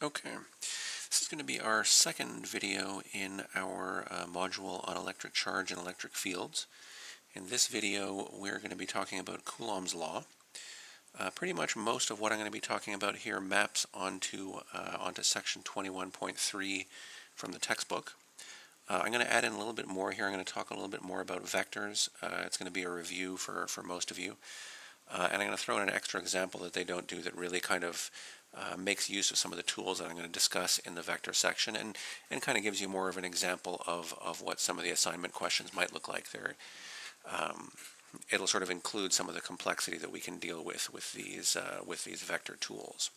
Okay, this is going to be our second video in our module on electric charge and electric fields. In this video, we're going to be talking about Coulomb's law. Pretty much most of what I'm going to be talking about here maps onto section 21.3 from the textbook. I'm going to add in a little bit more here. I'm going to talk a little bit more about vectors. It's going to be a review for most of you. And I'm going to throw in an extra example that they don't do that really kind of makes use of some of the tools that I'm going to discuss in the vector section and kind of gives you more of an example of what some of the assignment questions might look like. It'll sort of include some of the complexity that we can deal with these vector tools.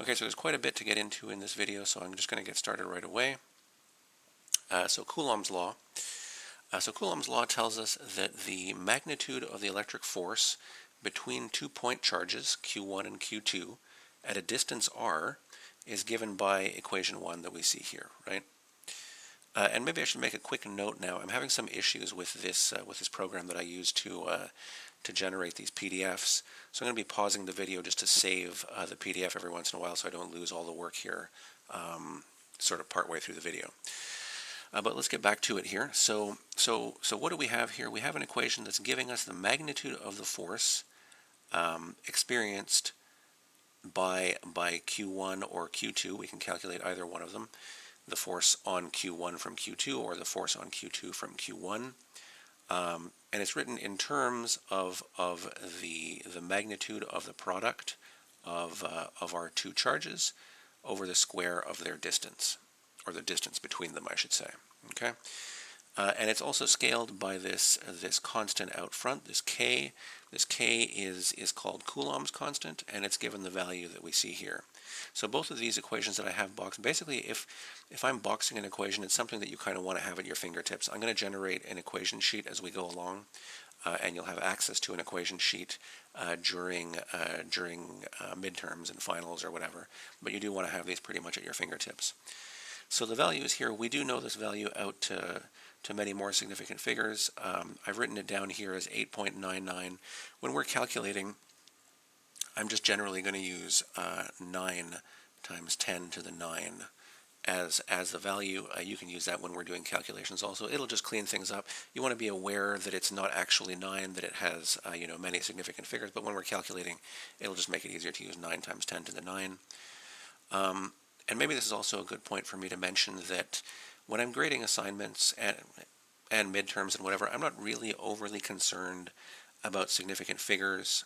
Okay, so there's quite a bit to get into in this video, so I'm just going to get started right away. So Coulomb's law. So Coulomb's law tells us that the magnitude of the electric force between 2 point charges, Q1 and Q2, at a distance r is given by equation 1 that we see here, right? And maybe I should make a quick note now. I'm having some issues with this program that I use to generate these PDFs. So I'm going to be pausing the video just to save the PDF every once in a while so I don't lose all the work here sort of partway through the video. But let's get back to it here. So what do we have here? We have an equation that's giving us the magnitude of the force experienced by Q1 or Q2. We can calculate either one of them. The force on Q1 from Q2 or the force on Q2 from Q1. And it's written in terms of the magnitude of the product of our two charges over the square of their distance, or the distance between them, I should say. Okay, and it's also scaled by this constant out front, this k. This k is called Coulomb's constant, and it's given the value that we see here. So both of these equations that I have boxed, basically, if I'm boxing an equation, it's something that you kind of want to have at your fingertips. I'm going to generate an equation sheet as we go along, and you'll have access to an equation sheet during midterms and finals or whatever. But you do want to have these pretty much at your fingertips. So the values here, we do know this value out to many more significant figures. I've written it down here as 8.99. When we're calculating, I'm just generally going to use 9 times 10 to the 9 as the value. You can use that when we're doing calculations also. It'll just clean things up. You want to be aware that it's not actually 9, that it has many significant figures, but when we're calculating, it'll just make it easier to use 9 times 10 to the 9. And maybe this is also a good point for me to mention that when I'm grading assignments and midterms and whatever, I'm not really overly concerned about significant figures.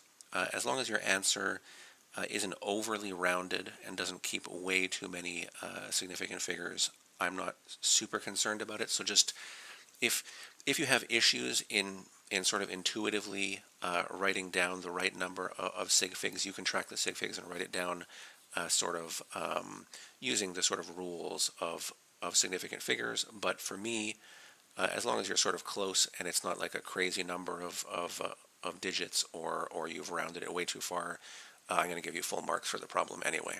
As long as your answer isn't overly rounded and doesn't keep way too many significant figures, I'm not super concerned about it. So just if you have issues in sort of intuitively writing down the right number of sig figs, you can track the sig figs and write it down using the sort of rules of significant figures. But for me, as long as you're sort of close and it's not like a crazy number of digits or you've rounded it way too far, I'm going to give you full marks for the problem anyway.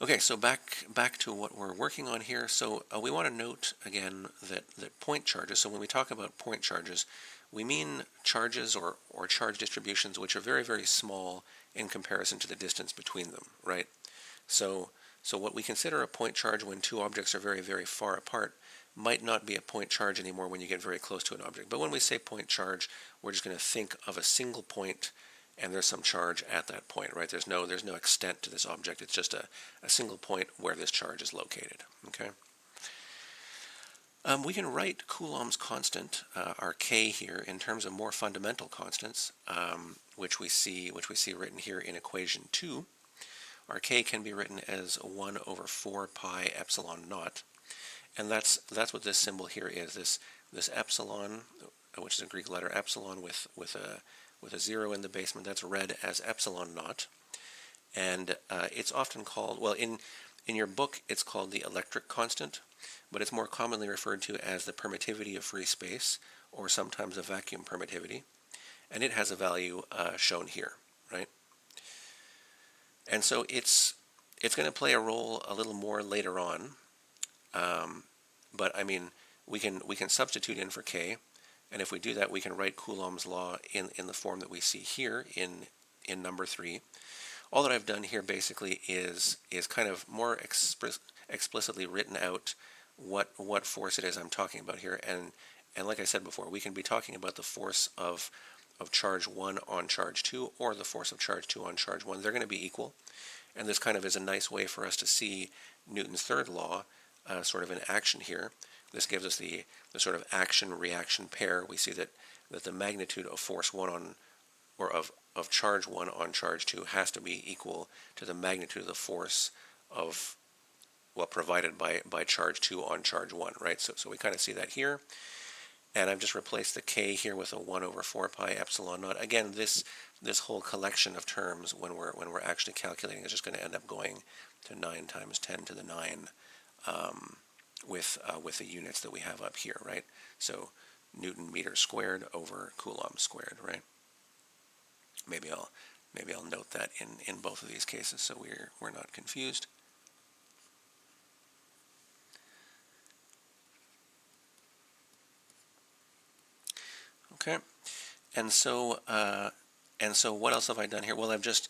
Okay, so back to what we're working on here. So we want to note again that point charges, so when we talk about point charges, we mean charges or charge distributions which are very, very small in comparison to the distance between them, right? So what we consider a point charge when two objects are very, very far apart might not be a point charge anymore when you get very close to an object. But when we say point charge, we're just going to think of a single point and there's some charge at that point, right? There's no extent to this object. It's just a single point where this charge is located, okay? We can write Coulomb's constant, our k here, in terms of more fundamental constants, which we see written here in equation 2. Our k can be written as 1 over 4 pi epsilon naught, and that's what this symbol here is. This epsilon, which is a Greek letter epsilon with a 0 in the basement, that's read as epsilon naught, and it's often called, well, in your book it's called the electric constant, but it's more commonly referred to as the permittivity of free space, or sometimes the vacuum permittivity, and it has a value shown here, right? And so it's going to play a role a little more later on, but I mean we can substitute in for k, and if we do that, we can write Coulomb's law in the form that we see here in number 3. all that I've done here basically is kind of more explicitly written out what force it is I'm talking about here. And like I said before, we can be talking about the force of charge 1 on charge 2 or the force of charge 2 on charge 1. They're going to be equal. And this kind of is a nice way for us to see Newton's third law sort of in action here. This gives us the sort of action-reaction pair. We see that the magnitude of force 1 on, or of charge 1 on charge 2 has to be equal to the magnitude of the force of, well, provided by charge 2 on charge 1, right? So we kind of see that here. And I've just replaced the k here with a 1 over 4 pi epsilon naught. Again, this whole collection of terms, when we're actually calculating, is just going to end up going to 9 times 10 to the 9 with the units that we have up here, right? So Newton meters squared over Coulomb squared, right? Maybe I'll note that in both of these cases so we're not confused. Okay, and so what else have I done here? Well, I've just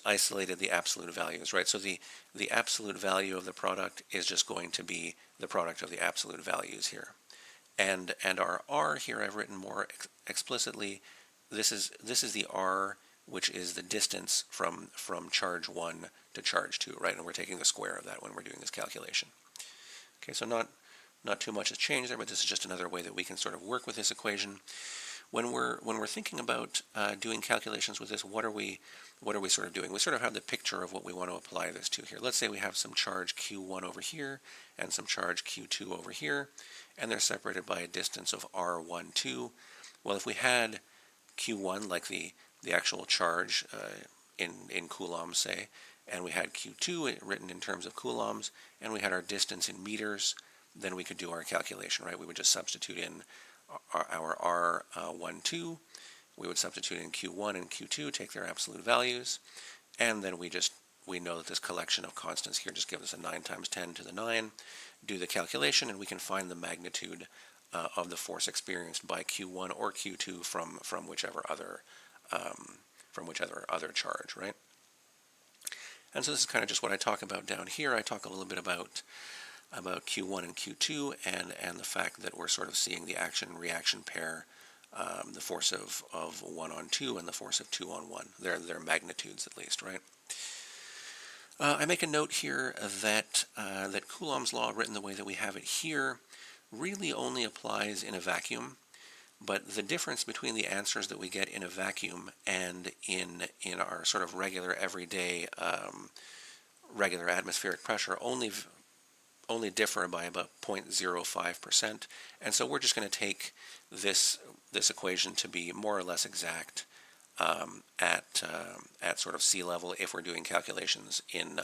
isolated the absolute values, right? So the absolute value of the product is just going to be the product of the absolute values here, and our r here I've written more explicitly. This is the r, which is the distance from charge 1 to charge 2, right? And we're taking the square of that when we're doing this calculation. Okay, so not too much has changed there, but this is just another way that we can sort of work with this equation. When we're thinking about doing calculations with this, what are we sort of doing? We sort of have the picture of what we want to apply this to here. Let's say we have some charge q1 over here and some charge q2 over here, and they're separated by a distance of r12. Well, if we had q1, like the actual charge in coulombs, say, and we had q2 written in terms of coulombs, and we had our distance in meters, then we could do our calculation, right? We would just substitute in our R12, we would substitute in Q1 and Q2, take their absolute values, and then we know that this collection of constants here just gives us a 9 times 10 to the 9, do the calculation, and we can find the magnitude of the force experienced by Q1 or Q2 from whichever other charge, right? And so this is kind of just what I talk about down here. I talk a little bit about Q1 and Q2 and the fact that we're sort of seeing the action-reaction pair, the force of 1 on 2 and the force of 2 on 1. They're magnitudes at least, right? I make a note here that Coulomb's law, written the way that we have it here, really only applies in a vacuum, but the difference between the answers that we get in a vacuum and in our sort of regular everyday regular atmospheric pressure only differ by about 0.05%, and so we're just going to take this equation to be more or less exact at sort of sea level if we're doing calculations in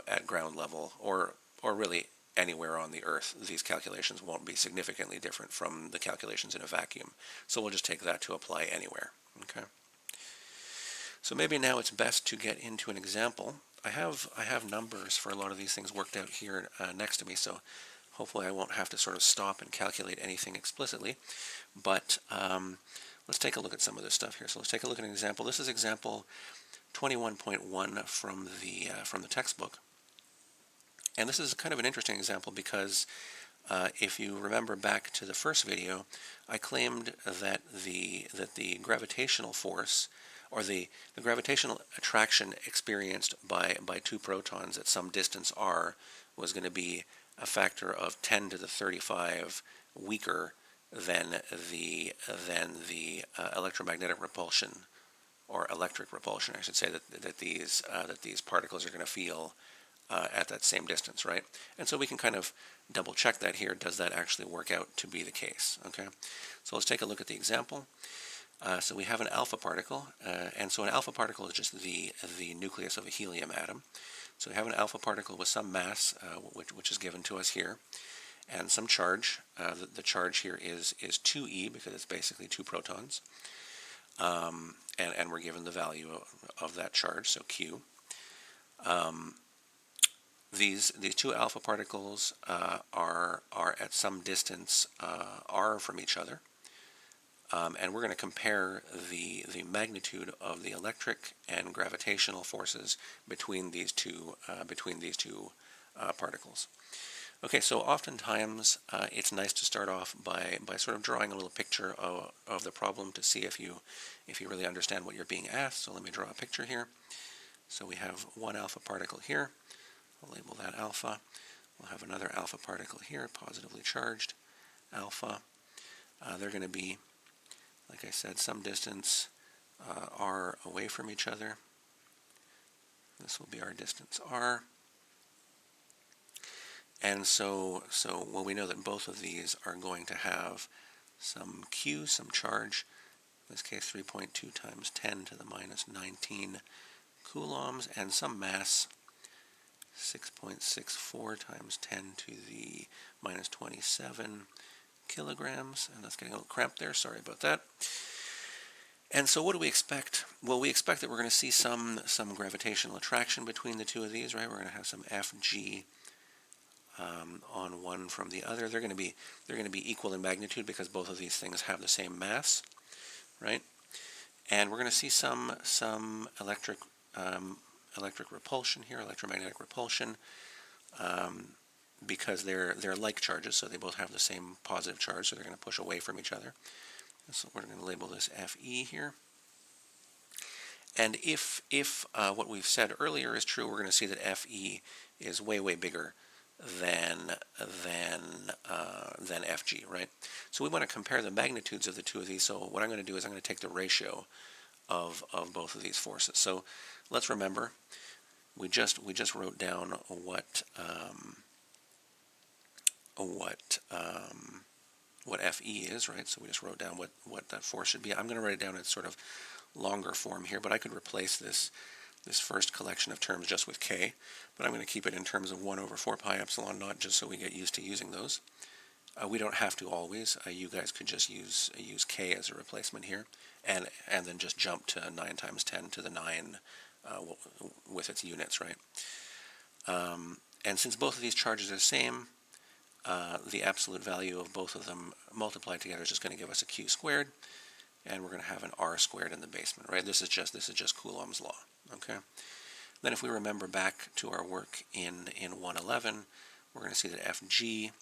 at ground level or really anywhere on the Earth. These calculations won't be significantly different from the calculations in a vacuum, so we'll just take that to apply anywhere. Okay. So maybe now it's best to get into an example. I have numbers for a lot of these things worked out here next to me, so hopefully I won't have to sort of stop and calculate anything explicitly. But let's take a look at some of this stuff here. So let's take a look at an example. This is example 21.1 from the textbook, and this is kind of an interesting example because if you remember back to the first video, I claimed that the gravitational force, or the gravitational attraction experienced by two protons at some distance r, was going to be a factor of 10 to the 35 weaker than the electromagnetic repulsion, or electric repulsion, I should say, that these particles are going to feel at that same distance, right? And so we can kind of double check that here. Does that actually work out to be the case? Okay, so let's take a look at the example. So we have an alpha particle, and so an alpha particle is just the nucleus of a helium atom. So we have an alpha particle with some mass, which is given to us here, and some charge. The charge here is 2e because it's basically 2 protons, and we're given the value of that charge, so q. These two alpha particles are at some distance r from each other. and we're going to compare the magnitude of the electric and gravitational forces between these two particles. Okay, so oftentimes it's nice to start off by sort of drawing a little picture of the problem to see if you really understand what you're being asked. So let me draw a picture here. So we have one alpha particle here. I'll label that alpha. We'll have another alpha particle here, positively charged alpha. They're going to be, like I said, some distance r away from each other. This will be our distance r. And so well, we know that both of these are going to have some q, some charge, in this case 3.2 times 10 to the minus 19 coulombs, and some mass, 6.64 times 10 to the minus 27 kilograms. And that's getting a little cramped there, sorry about that. And so what do we expect? Well, we expect that we're going to see some gravitational attraction between the two of these, right? We're going to have some Fg on one from the other. They're going to be equal in magnitude because both of these things have the same mass, right? And we're going to see some electric repulsion here, electromagnetic repulsion, because they're like charges, so they both have the same positive charge, so they're going to push away from each other. So we're going to label this Fe here. And if what we've said earlier is true, we're going to see that Fe is way bigger than Fg, right? So we want to compare the magnitudes of the two of these. So what I'm going to do is I'm going to take the ratio of both of these forces. So let's remember, we just wrote down what Fe is, right? So we just wrote down what that force should be. I'm going to write it down in sort of longer form here, but I could replace this first collection of terms just with k, but I'm going to keep it in terms of 1 over 4 pi epsilon naught just so we get used to using those. We don't have to always. You guys could just use k as a replacement here, and then just jump to 9 times 10 to the 9 with its units, right? And since both of these charges are the same, the absolute value of both of them multiplied together is just going to give us a q squared, and we're going to have an r squared in the basement, right? This is just Coulomb's law, okay? Then if we remember back to our work in 111, we're going to see that Fg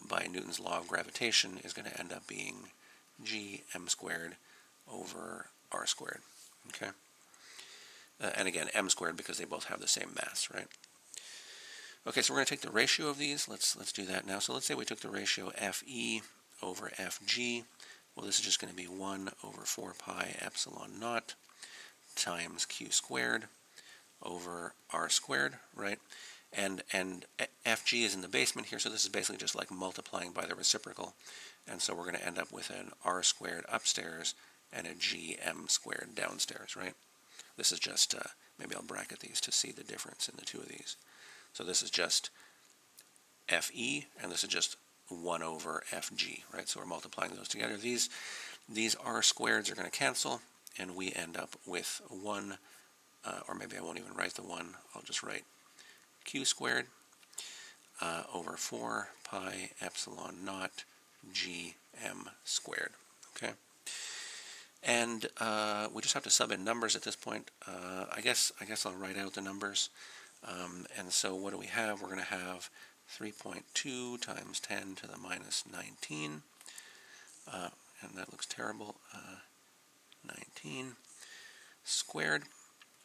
by Newton's law of gravitation is going to end up being g m squared over r squared, okay? And again, m squared because they both have the same mass, right? Okay, so we're going to take the ratio of these. Let's do that now. So let's say we took the ratio Fe over Fg. Well, this is just going to be 1 over 4 pi epsilon naught times q squared over r squared, right? And Fg is in the basement here, so this is basically just like multiplying by the reciprocal. And so we're going to end up with an r squared upstairs and a gm squared downstairs, right? This is just, maybe I'll bracket these to see the difference in the two of these. So this is just Fe, and this is just 1 over Fg, right? So we're multiplying those together. These r squareds are going to cancel, and we end up with 1, or maybe I won't even write the 1, I'll just write q squared over 4 pi epsilon naught gm squared, okay? And we just have to sub in numbers at this point. I guess I'll write out the numbers. And so what do we have? We're going to have 3.2 times 10 to the minus 19, and that looks terrible, 19 squared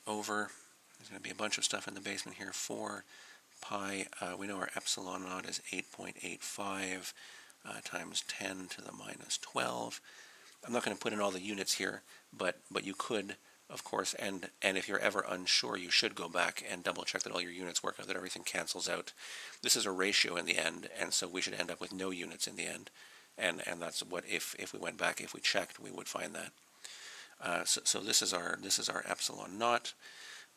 over, there's going to be a bunch of stuff in the basement here, 4 pi, we know our epsilon naught is 8.85 times 10 to the minus 12. I'm not going to put in all the units here, but you could, of course, and if you're ever unsure, you should go back and double check that all your units work out, that everything cancels out. This is a ratio in the end, and so we should end up with no units in the end. And that's what, if we went back, if we checked, we would find that. So this is our epsilon naught.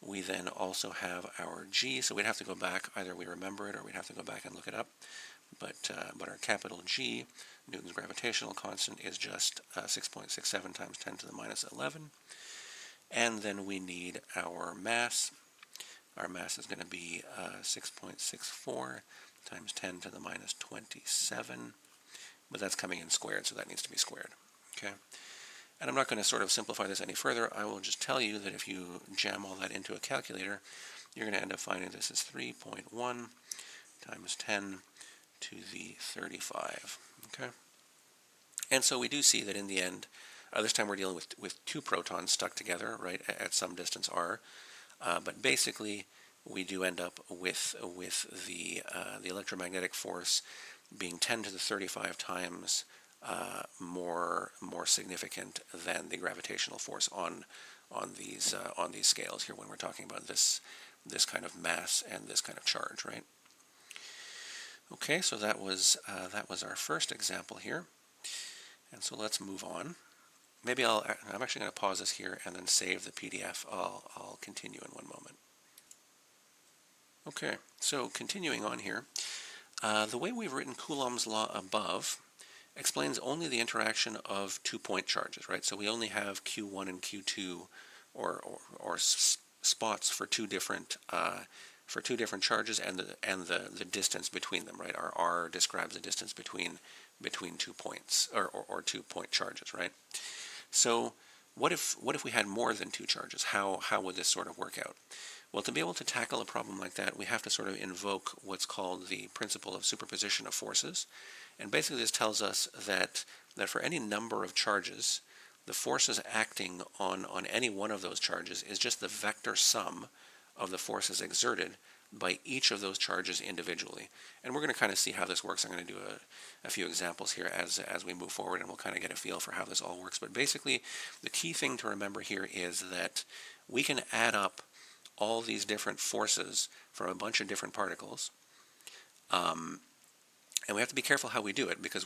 We then also have our g, so we'd have to go back, either we remember it or we'd have to go back and look it up. But our capital G, Newton's gravitational constant, is just 6.67 times 10 to the minus 11. And then we need our mass. Our mass is going to be 6.64 times 10 to the minus 27. But that's coming in squared, so that needs to be squared. Okay, and I'm not going to sort of simplify this any further. I will just tell you that if you jam all that into a calculator, you're going to end up finding this is 3.1 times 10 to the 35. Okay, and so we do see that in the end, this time we're dealing with two protons stuck together, right, at some distance r. But basically, we do end up with the electromagnetic force being 10 to the 35 times more significant than the gravitational force on these scales here when we're talking about this kind of mass and this kind of charge, right? Okay, so that was our first example here, and so let's move on. Maybe I'm actually going to pause this here and then save the PDF. I'll continue in one moment. Okay, so continuing on here, the way we've written Coulomb's law above explains only the interaction of 2-point charges, right? So we only have Q1 and Q2, or spots for two different charges, and the distance between them, right? Our R describes the distance between 2 points, or 2-point charges, right? So what if we had more than two charges? How would this sort of work out? Well, to be able to tackle a problem like that, we have to sort of invoke what's called the principle of superposition of forces. And basically this tells us that for any number of charges, the forces acting on any one of those charges is just the vector sum of the forces exerted by each of those charges individually. And we're going to kind of see how this works. I'm going to do a few examples here as we move forward, and we'll kind of get a feel for how this all works. But basically, the key thing to remember here is that we can add up all these different forces from a bunch of different particles, and we have to be careful how we do it, because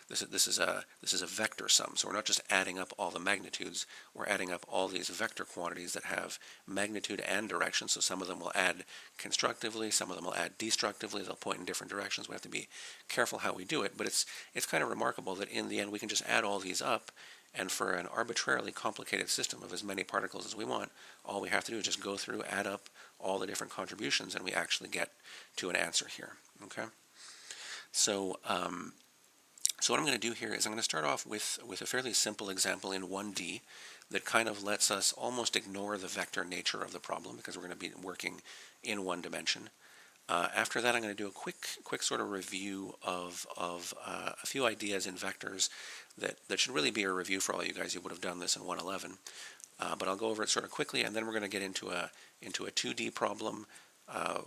this is a vector sum. So we're not just adding up all the magnitudes, we're adding up all these vector quantities that have magnitude and direction. So some of them will add constructively, some of them will add destructively, they'll point in different directions. We have to be careful how we do it, but it's kind of remarkable that in the end we can just add all these up, and for an arbitrarily complicated system of as many particles as we want, all we have to do is just go through, add up all the different contributions, and we actually get to an answer here. Okay? So, so what I'm going to do here is I'm going to start off with a fairly simple example in 1D that kind of lets us almost ignore the vector nature of the problem, because we're going to be working in one dimension. After that, I'm going to do a quick sort of review of a few ideas in vectors that should really be a review for all you guys. You would have done this in 111, but I'll go over it sort of quickly, and then we're going to get into a 2D problem.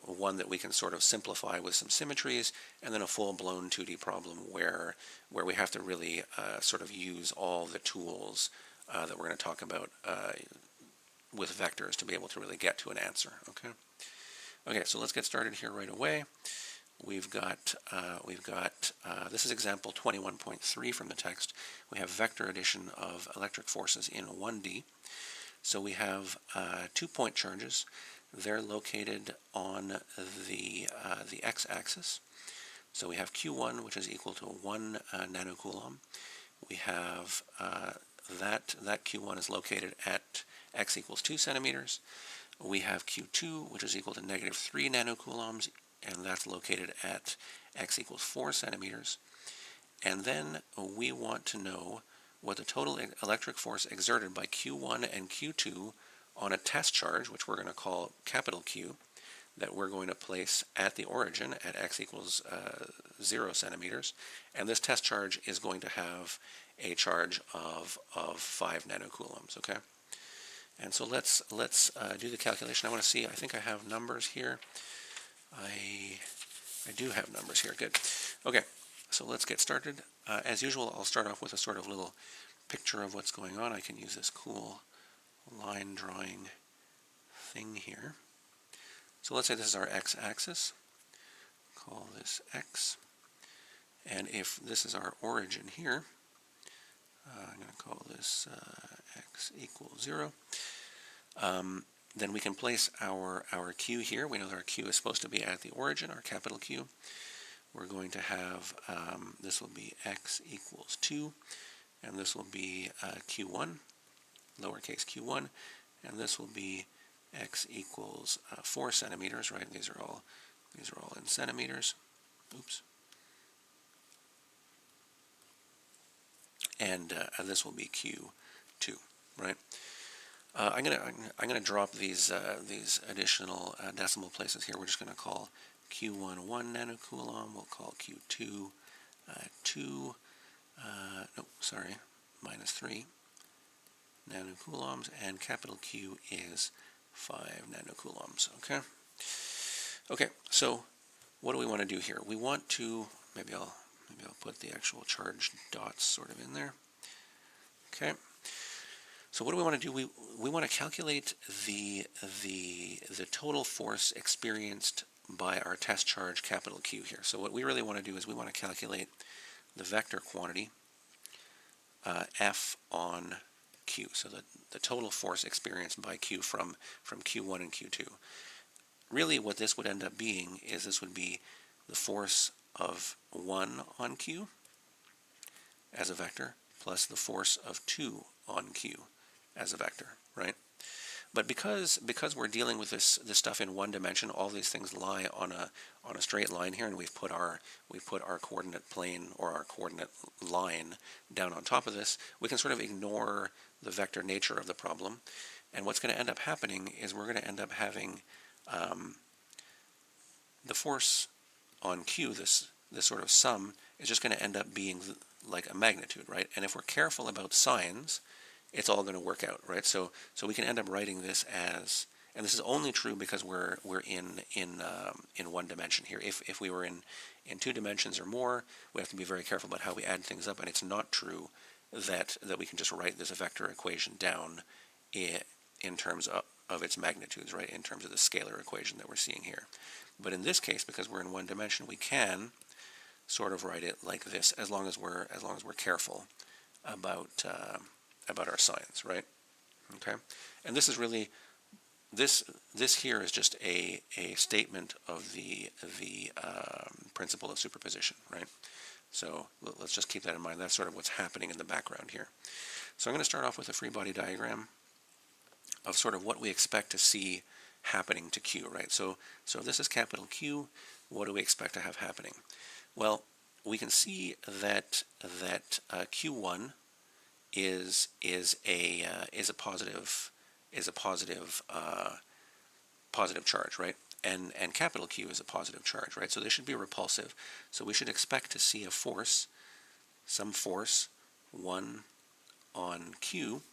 One that we can sort of simplify with some symmetries, and then a full-blown 2D problem where we have to really sort of use all the tools that we're going to talk about with vectors to be able to really get to an answer. Okay, so let's get started here right away. We've got this is example 21.3 from the text. We have vector addition of electric forces in 1D. So we have 2-point charges. They're located on the x-axis. So we have Q1, which is equal to 1 nanocoulomb. We have that Q1 is located at x equals 2 centimeters. We have Q2, which is equal to negative 3 nanocoulombs, and that's located at x equals 4 centimeters. And then we want to know what the total electric force exerted by Q1 and Q2 on a test charge, which we're going to call capital Q, that we're going to place at the origin at x equals 0 centimeters. And this test charge is going to have a charge of 5 nanocoulombs, okay? And so let's do the calculation. I want to see, I think I have numbers here. I do have numbers here, good. Okay, so let's get started. As usual, I'll start off with a sort of little picture of what's going on. I can use this cool line drawing thing here. So let's say this is our x-axis. Call this x. And if this is our origin here, I'm going to call this x equals 0. Then we can place our q here. We know that our q is supposed to be at the origin, our capital Q. We're going to have, this will be x equals 2, and this will be q1, lowercase q1, and this will be x equals 4 centimeters, right? These are all in centimeters. Oops. and this will be Q2, right? I'm gonna drop these additional decimal places here. We're just gonna call Q1 1 nanocoulomb. We'll call Q2 2. No, sorry, -3 nanocoulombs, and capital Q is 5 nanocoulombs. Okay. Okay. So what do we want to do here? We want to maybe I'll put the actual charge dots sort of in there. Okay. So what do we want to do? We want to calculate the total force experienced by our test charge capital Q here. So what we really want to do is we want to calculate the vector quantity F on Q. So the total force experienced by Q from Q1 and Q2. Really what this would end up being is this would be the force of 1 on Q as a vector plus the force of 2 on Q as a vector, right? But because we're dealing with this stuff in one dimension, all these things lie on a straight line here, and we've put our coordinate plane or our coordinate line down on top of this. We can sort of ignore the vector nature of the problem, and what's going to end up happening is we're going to end up having the force on Q, this sort of sum, is just going to end up being like a magnitude, right? And if we're careful about signs, it's all going to work out, right? So we can end up writing this as, and this is only true because we're in one dimension here. If we were in 2 dimensions or more, we have to be very careful about how we add things up, and it's not true that we can just write this vector equation down in terms of its magnitudes, right? In terms of the scalar equation that we're seeing here. But in this case, because we're in one dimension, we can sort of write it like this, as long as we're careful about our signs, right? Okay, and this is really this here is just a statement of the principle of superposition, right? So let's just keep that in mind. That's sort of what's happening in the background here. So I'm going to start off with a free body diagram of sort of what we expect to see happening to Q, right? So if this is capital Q, what do we expect to have happening? Well, we can see that Q1 is a positive charge, right? And capital Q is a positive charge, right? So they should be repulsive. So we should expect to see a force, some force, 1 on Q,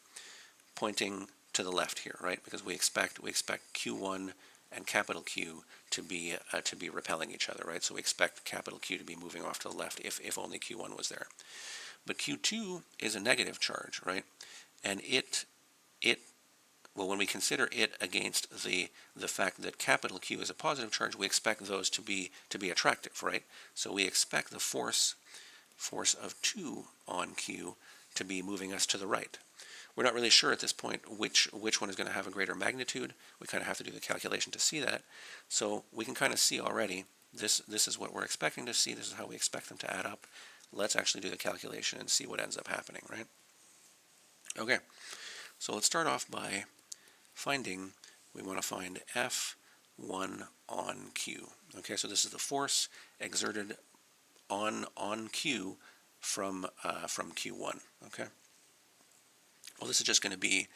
pointing to the left here, right? Because we expect Q1 and capital Q to be repelling each other, right? So we expect capital Q to be moving off to the left if only Q1 was there. But Q2 is a negative charge, right? And well, when we consider it against the fact that capital Q is a positive charge, we expect those to be attractive, right? So we expect the force of 2 on Q to be moving us to the right. We're not really sure at this point which one is going to have a greater magnitude. We kind of have to do the calculation to see that. So we can kind of see already this is what we're expecting to see. This is how we expect them to add up. Let's actually do the calculation and see what ends up happening, right? Okay, so let's start off by we want to find F1 on Q. Okay, so this is the force exerted on Q from Q1. Okay. Well, this is just going to be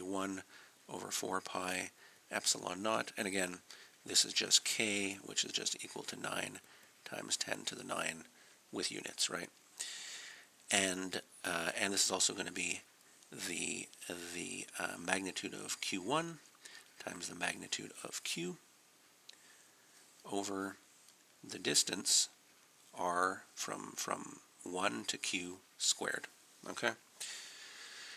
1 over 4 pi epsilon naught, and again, this is just K, which is just equal to 9 times 10 to the 9 with units, right? And this is also going to be the magnitude of Q1 times the magnitude of Q over the distance R from 1 to Q squared. Okay.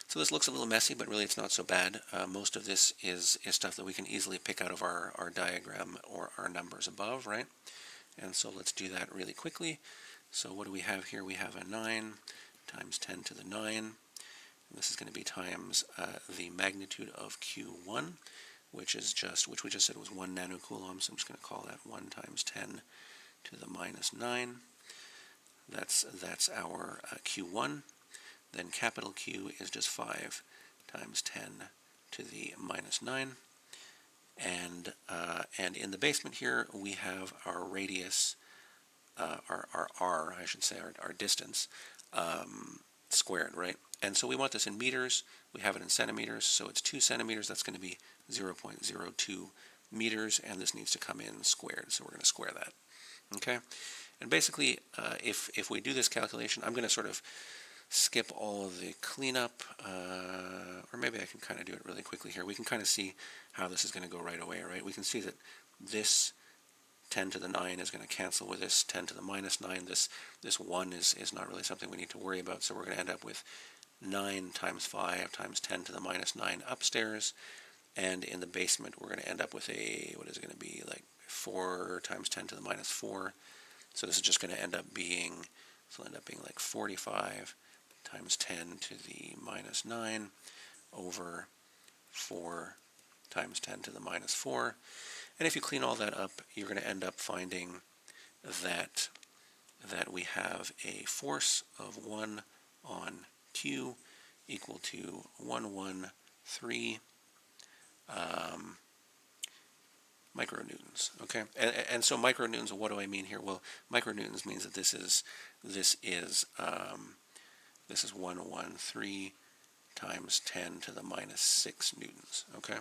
So this looks a little messy, but really it's not so bad. Most of this is stuff that we can easily pick out of our diagram or our numbers above, right? And so let's do that really quickly. So what do we have here? We have a 9 times 10 to the 9. This is going to be times the magnitude of Q1, which we just said was 1 nanocoulomb, so I'm just going to call that 1 times 10 to the minus 9. That's our Q1. Then capital Q is just 5 times 10 to the minus 9. And in the basement here, we have our radius, our R, I should say, our distance, squared, right? And so we want this in meters. We have it in centimeters, so it's 2 centimeters. That's going to be 0.02 meters, and this needs to come in squared, so we're going to square that. Okay? And basically, if we do this calculation, I'm going to sort of skip all of the cleanup, or maybe I can kind of do it really quickly here. We can kind of see how this is going to go right away, right? We can see that this 10 to the 9 is going to cancel with this 10 to the minus 9. This 1 is not really something we need to worry about, so we're going to end up with 9 times 5 times 10 to the minus 9 upstairs, and in the basement we're going to end up with a, what is it going to be, like 4 times 10 to the minus 4. So this is just going to end up being, so it'll end up being like 45 times 10 to the minus 9 over 4 times 10 to the minus 4. And if you clean all that up, you're going to end up finding that we have a force of 1 on Q equal to 113 micronewtons. Okay, and so micronewtons. What do I mean here? Well, micronewtons means that this is 113 times 10 to the minus 6 newtons. Okay,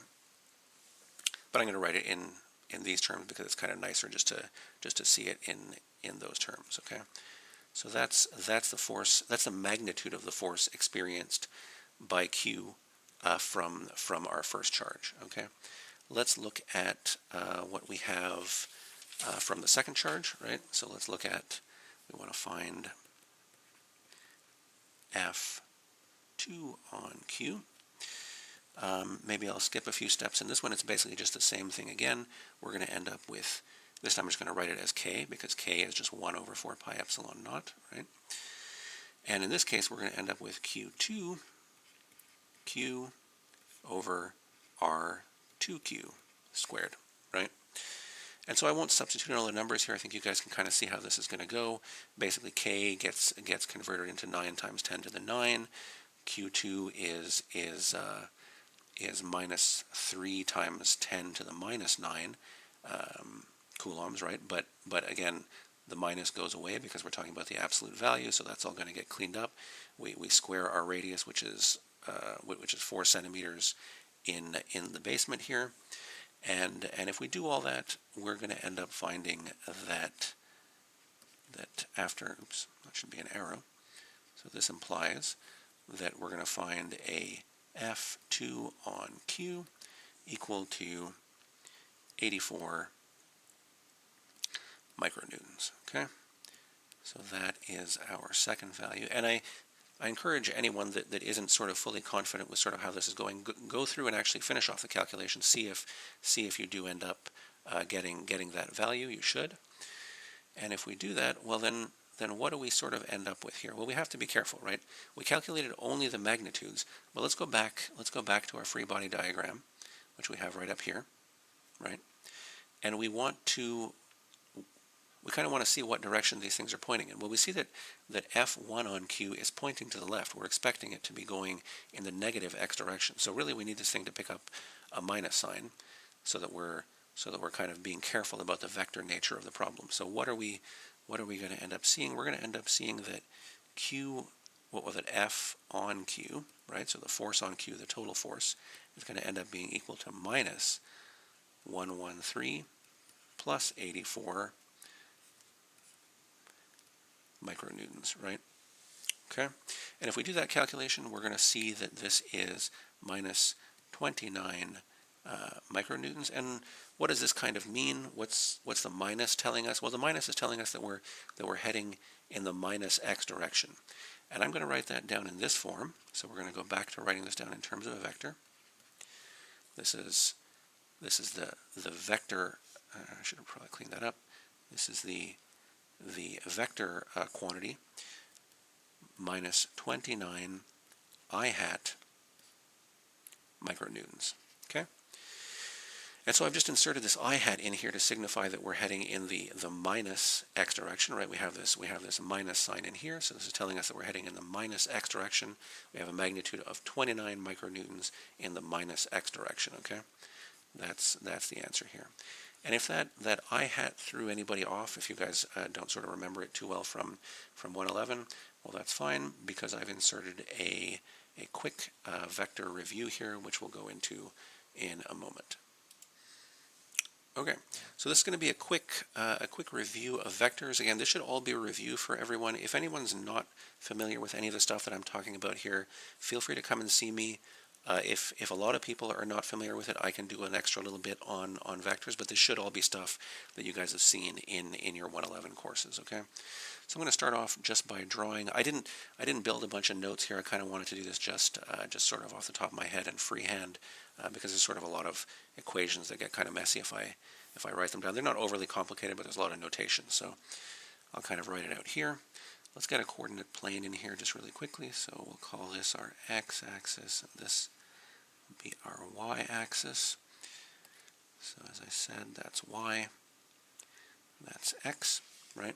but I'm going to write it in these terms because it's kind of nicer just to see it in those terms. Okay, so that's the force. That's the magnitude of the force experienced by Q from our first charge. Okay, let's look at what we have from the second charge. Right. So let's look at. We want to find F2 on Q. Maybe I'll skip a few steps in this one. It's basically just the same thing again. We're going to end up with, this time I'm just going to write it as K, because K is just 1 over 4 pi epsilon naught, right? And in this case, we're going to end up with Q2, Q over R2Q squared, right? And so I won't substitute in all the numbers here. I think you guys can kind of see how this is going to go. Basically, K gets converted into 9 times 10 to the 9. Q2 is minus 3 times 10 to the minus 9 coulombs, right? But again, the minus goes away because we're talking about the absolute value, so that's all going to get cleaned up. We square our radius, which is 4 centimeters in the basement here, and if we do all that, we're going to end up finding that after, oops, that should be an arrow. So this implies that we're going to find a F2 on Q equal to 84 micronewtons. Okay, so that is our second value, and I encourage anyone that isn't sort of fully confident with sort of how this is going, go through and actually finish off the calculation. See if you do end up getting that value. You should, and if we do that, well then what do we sort of end up with here? Well, we have to be careful, right? We calculated only the magnitudes, but let's go back to our free body diagram, which we have right up here, right? And we kind of want to see what direction these things are pointing in. Well, we see that F1 on Q is pointing to the left. We're expecting it to be going in the negative x direction. So really we need this thing to pick up a minus sign so that we're kind of being careful about the vector nature of the problem. So what are we going to end up seeing? We're going to end up seeing that F on Q, right? So the force on Q, the total force, is going to end up being equal to minus 113 plus 84 micronewtons, right? Okay, and if we do that calculation, we're going to see that this is minus 29 micronewtons. And what does this kind of mean? What's the minus telling us? Well, the minus is telling us that we're heading in the minus x direction, and I'm going to write that down in this form. So we're going to go back to writing this down in terms of a vector. This is the vector. I should have probably cleaned that up. This is the vector quantity minus 29 I hat micronewtons. Okay, and so I've just inserted this I hat in here to signify that we're heading in the minus x direction, right? We have this minus sign in here, so this is telling us that we're heading in the minus x direction. We have a magnitude of 29 micronewtons in the minus x direction. Okay, that's the answer here. And if that I hat threw anybody off, if you guys don't sort of remember it too well from 111, Well, that's fine because I've inserted a quick vector review here, which we'll go into in a moment. Okay, so this is going to be a quick review of vectors. Again, this should all be a review for everyone. If anyone's not familiar with any of the stuff that I'm talking about here, feel free to come and see me. If a lot of people are not familiar with it, I can do an extra little bit on vectors, but this should all be stuff that you guys have seen in your 111 courses. Okay, so I'm going to start off just by drawing. I didn't build a bunch of notes here. I kind of wanted to do this just sort of off the top of my head and freehand. Because there's sort of a lot of equations that get kind of messy if I write them down. They're not overly complicated, but there's a lot of notation, so I'll kind of write it out here. Let's get a coordinate plane in here just really quickly. So we'll call this our x-axis, and this will be our y-axis. So as I said, that's y, that's x, right?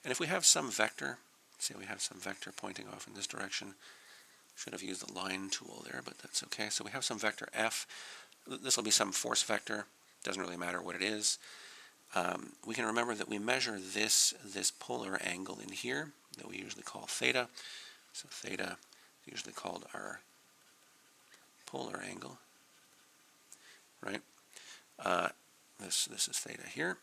And if we have some vector, say we have some vector pointing off in this direction, should have used the line tool there, but that's okay. So we have some vector f. This will be some force vector. Doesn't really matter what it is. We can remember that we measure this polar angle in here that we usually call theta. So theta is usually called our polar angle, right? This is theta here.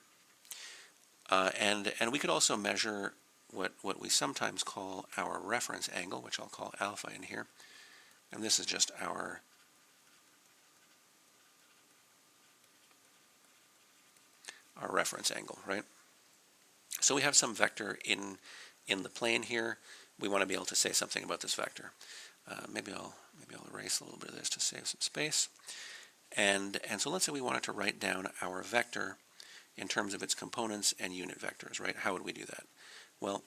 And we could also measure what we sometimes call our reference angle, which I'll call alpha in here. And this is just our reference angle, right? So we have some vector in the plane here. We want to be able to say something about this vector. Maybe I'll erase a little bit of this to save some space. And so let's say we wanted to write down our vector in terms of its components and unit vectors, right? How would we do that? Well,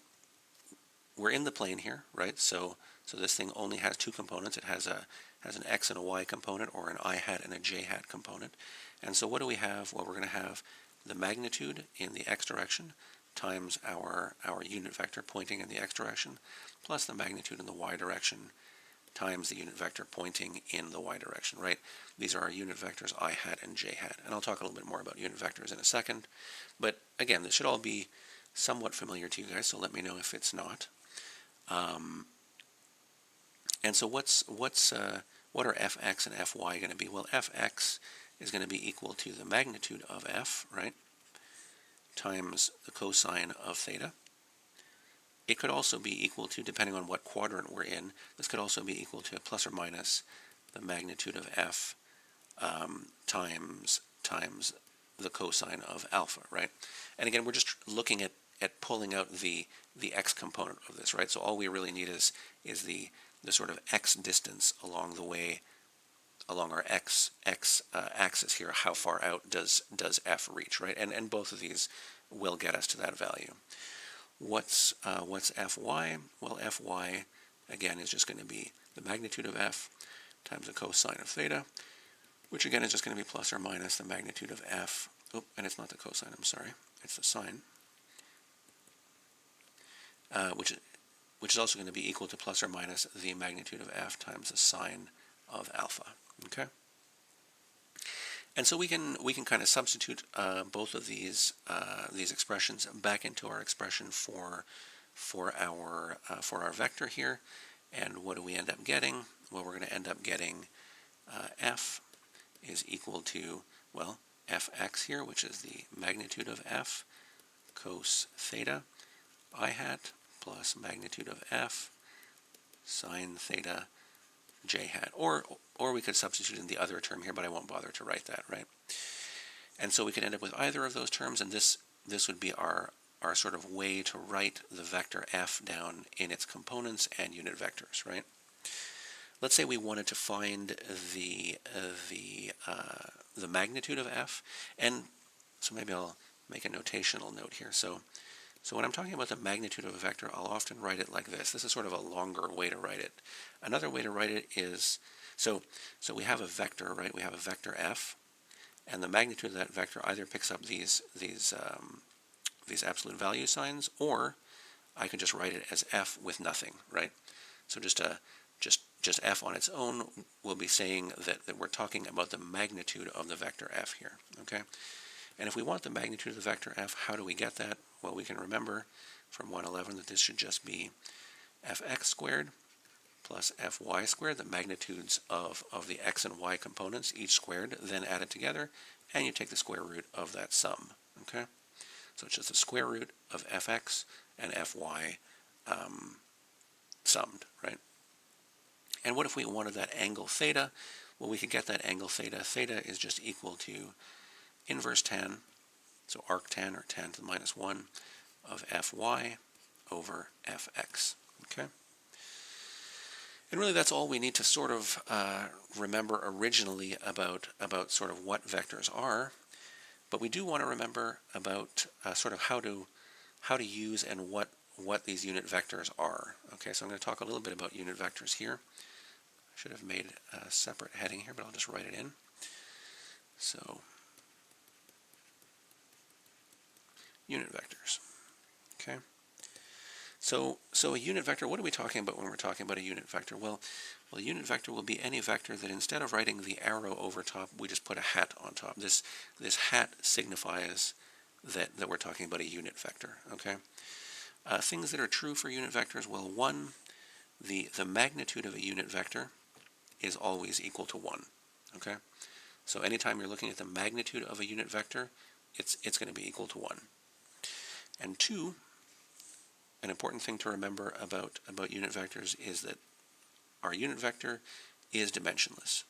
we're in the plane here, right? So this thing only has two components. It has an x and a y component, or an I hat and a j hat component. And so what do we have? Well, we're going to have the magnitude in the x direction times our unit vector pointing in the x direction, plus the magnitude in the y direction times the unit vector pointing in the y direction, right? These are our unit vectors, I hat and j hat. And I'll talk a little bit more about unit vectors in a second. But again, this should all be somewhat familiar to you guys, so let me know if it's not. And so what are fx and fy going to be? Well, fx is going to be equal to the magnitude of f, right, times the cosine of theta. It could also be equal to, depending on what quadrant we're in, this could also be equal to plus or minus the magnitude of f times the cosine of alpha, right? And again, we're just looking at pulling out the x component of this, right? So all we really need is the sort of x distance along the way, along our x axis here. How far out does f reach, right? And both of these will get us to that value. What's fy? Well, fy again is just going to be the magnitude of f times the cosine of theta, which again is just going to be plus or minus the magnitude of f. Oh, and it's not the cosine, I'm sorry, it's the sine. Which is also going to be equal to plus or minus the magnitude of f times the sine of alpha. Okay. And so we can kind of substitute both of these expressions back into our expression for our vector here. And what do we end up getting? Well, we're going to end up getting f is equal to, well, fx here, which is the magnitude of f cos theta I hat plus magnitude of f sine theta j hat, or we could substitute in the other term here, but I won't bother to write that, right? And so we could end up with either of those terms, and this would be our sort of way to write the vector f down in its components and unit vectors, right? Let's say we wanted to find the magnitude of f, and so maybe I'll make a notational note here. So when I'm talking about the magnitude of a vector, I'll often write it like this. This is sort of a longer way to write it. Another way to write it is, so we have a vector, right? We have a vector f, and the magnitude of that vector either picks up these absolute value signs, or I could just write it as f with nothing, right? So just f on its own will be saying that we're talking about the magnitude of the vector f here, okay? And if we want the magnitude of the vector f, how do we get that? Well, we can remember from 111 that this should just be fx squared plus fy squared, the magnitudes of the x and y components, each squared, then added together, and you take the square root of that sum. Okay? So it's just the square root of fx and fy summed, right? And what if we wanted that angle theta? Well, we could get that angle theta. Theta is just equal to inverse tan, so arctan, or tan to the minus 1, of fy over fx. Okay? And really that's all we need to sort of remember originally about sort of what vectors are. But we do want to remember about sort of how to use and what these unit vectors are. Okay, so I'm going to talk a little bit about unit vectors here. I should have made a separate heading here, but I'll just write it in. So, unit vectors. Okay. So a unit vector, what are we talking about when we're talking about a unit vector? Well, a unit vector will be any vector that instead of writing the arrow over top, we just put a hat on top. This hat signifies that we're talking about a unit vector. Okay. Things that are true for unit vectors, well, one, the magnitude of a unit vector is always equal to 1. Okay. So anytime you're looking at the magnitude of a unit vector, it's going to be equal to 1. And two, an important thing to remember about unit vectors is that our unit vector is dimensionless.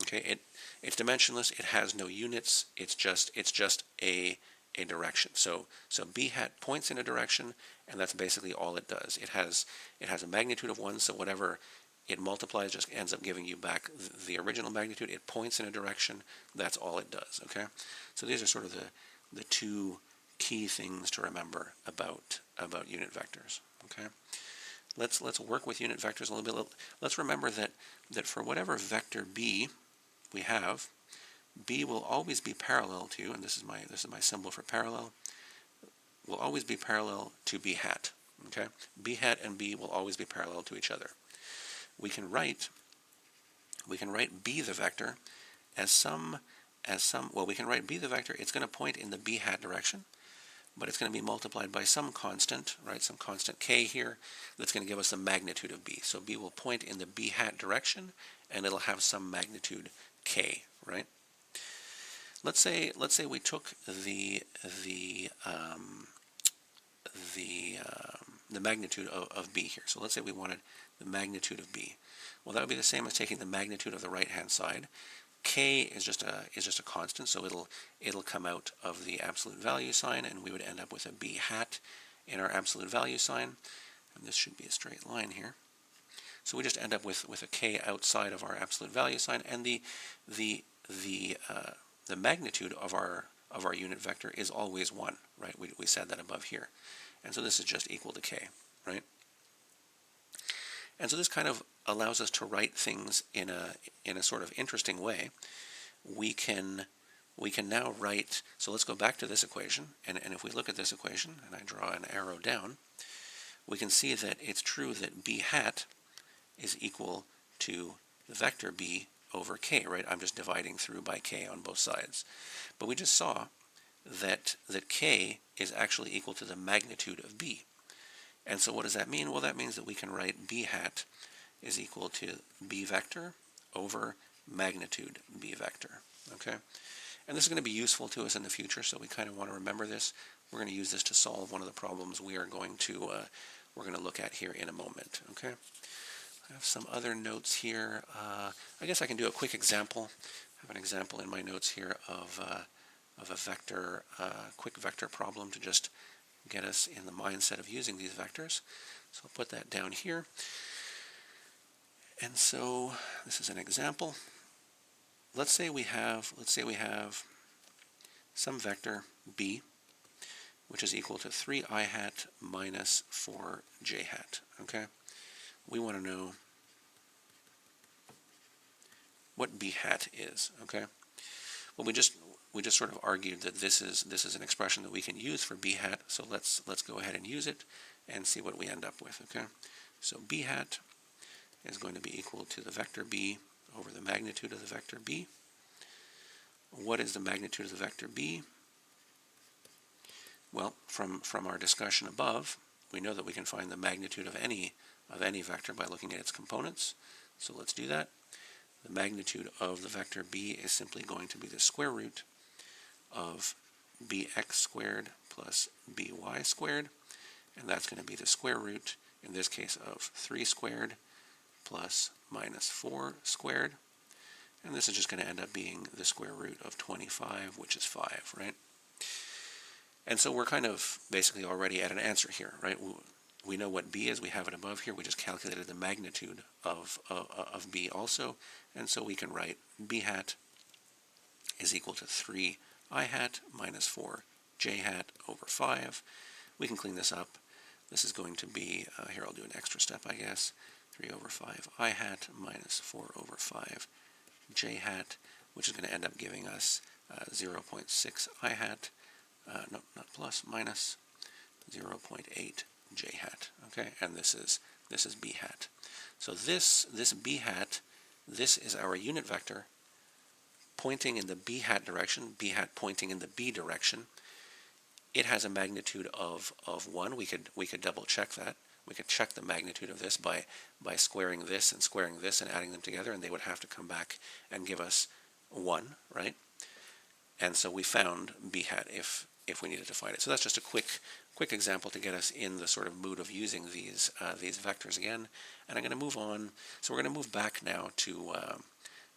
Okay, it's dimensionless. It has no units. It's just a direction. So b hat points in a direction, and that's basically all it does. It has a magnitude of 1, so whatever it multiplies just ends up giving you back the original magnitude. It points in a direction. That's all it does. Okay, so these are sort of the two key things to remember about unit vectors. Okay, let's work with unit vectors a little bit. Let's remember that for whatever vector b we have, b will always be parallel to, and this is my symbol for parallel, will always be parallel to b hat. Okay, b hat and b will always be parallel to each other. We can write b the vector as some, well, we can write b the vector, it's going to point in the b hat direction, but it's going to be multiplied by some constant, right, some constant k here, that's going to give us the magnitude of b. So b will point in the b hat direction, and it'll have some magnitude k, right? Let's say we took the magnitude of b here. So let's say we wanted the magnitude of b. Well, that would be the same as taking the magnitude of the right-hand side. K is just a constant, so it'll come out of the absolute value sign, and we would end up with a b hat in our absolute value sign. And this should be a straight line here. So we just end up with a k outside of our absolute value sign, and the magnitude of our unit vector is always 1, right? We said that above here, and so this is just equal to k, right? And so this kind of allows us to write things in a sort of interesting way. We can now write, so let's go back to this equation, and if we look at this equation, and I draw an arrow down, we can see that it's true that b hat is equal to the vector b over k, right? I'm just dividing through by k on both sides. But we just saw that k is actually equal to the magnitude of b. And so what does that mean? Well, that means that we can write b hat is equal to b vector over magnitude b vector. Okay? And this is going to be useful to us in the future, so we kind of want to remember this. We're going to use this to solve one of the problems we're going to look at here in a moment. Okay? I have some other notes here. I guess I can do a quick example. I have an example in my notes here of a vector, quick vector problem to just get us in the mindset of using these vectors. So I'll put that down here. And so this is an example. Let's say we have some vector b, which is equal to 3I hat minus 4j hat. Okay? We want to know what b hat is. Okay? Well, we just sort of argued that this is an expression that we can use for b hat. So let's go ahead and use it and see what we end up with. Okay? So b hat is going to be equal to the vector b over the magnitude of the vector b. What is the magnitude of the vector b? Well, from our discussion above, we know that we can find the magnitude of any vector by looking at its components. So let's do that. The magnitude of the vector b is simply going to be the square root of bx squared plus by squared, and that's going to be the square root, in this case, of 3 squared plus minus 4 squared, and this is just going to end up being the square root of 25, which is 5, right? And so we're kind of basically already at an answer here, right? We know what b is, we have it above here, we just calculated the magnitude of b also, and so we can write b hat is equal to 3 I hat minus 4 j hat over 5. We can clean this up. This is going to be, here I'll do an extra step, I guess, 3 over 5 I hat minus 4 over 5 j hat, which is going to end up giving us 0.6 I hat, no, not plus, minus 0.8 j hat, okay, and this is b hat. So this b hat, this is our unit vector pointing in the b hat direction, b hat pointing in the b direction. It has a magnitude of 1. We could double check that. We could check the magnitude of this by squaring this and adding them together, and they would have to come back and give us 1, right? And so we found b hat if we needed to find it. So that's just a quick example to get us in the sort of mood of using these vectors again. And I'm going to move on. So we're going to move back now to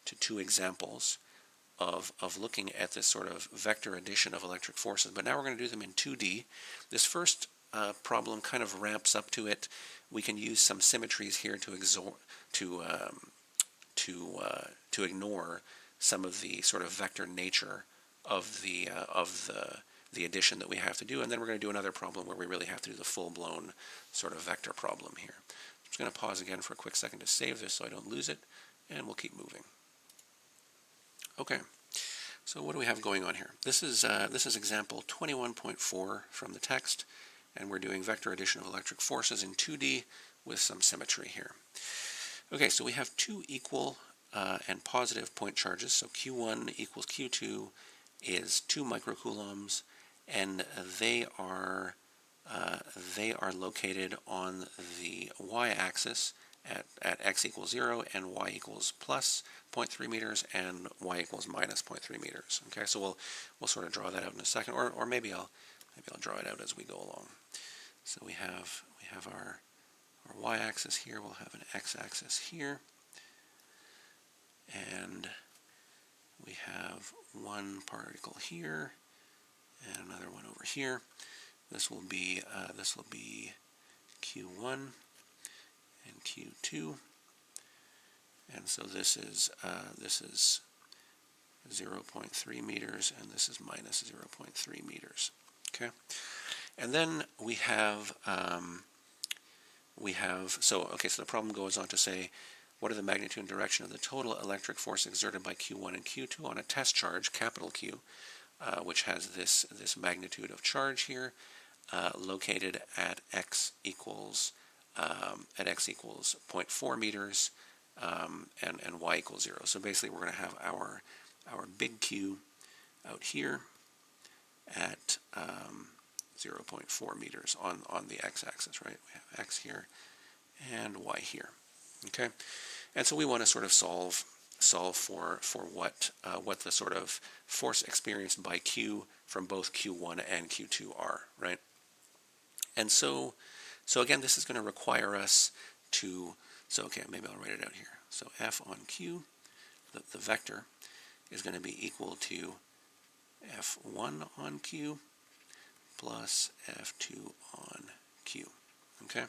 2 examples of looking at this sort of vector addition of electric forces, but now we're going to do them in 2D. This first problem kind of ramps up to it. We can use some symmetries here to ignore some of the sort of vector nature of the addition that we have to do, and then we're going to do another problem where we really have to do the full-blown sort of vector problem here. I'm just going to pause again for a quick second to save this so I don't lose it, and we'll keep moving. Okay, so what do we have going on here? This is example 21.4 from the text, and we're doing vector addition of electric forces in 2D with some symmetry here. Okay, so we have 2 equal and positive point charges. So Q1 equals Q2 is 2 microcoulombs, and they are located on the y-axis at x equals 0 and y equals plus 0.3 meters and y equals minus 0.3 meters. Okay, so we'll sort of draw that out in a second, or maybe I'll draw it out as we go along. So we have our y-axis here. We'll have an x-axis here, and we have one particle here and another one over here. This will be Q1 and Q2, and so this is 0.3 meters, and this is minus 0.3 meters. Okay, and then we have so the problem goes on to say, what are the magnitude and direction of the total electric force exerted by Q1 and Q2 on a test charge, capital Q, which has this magnitude of charge here, located at x equals 0.4 meters, and y equals 0. So basically, we're going to have our big Q out here at 0.4 meters on the x-axis, right? We have x here and y here. Okay, and so we want to sort of solve for what the sort of force experienced by Q from both Q1 and Q2 are, right? And so again, this is going to require us to, okay, maybe I'll write it out here. So F on Q, the vector, is going to be equal to F1 on Q plus F2 on Q, okay?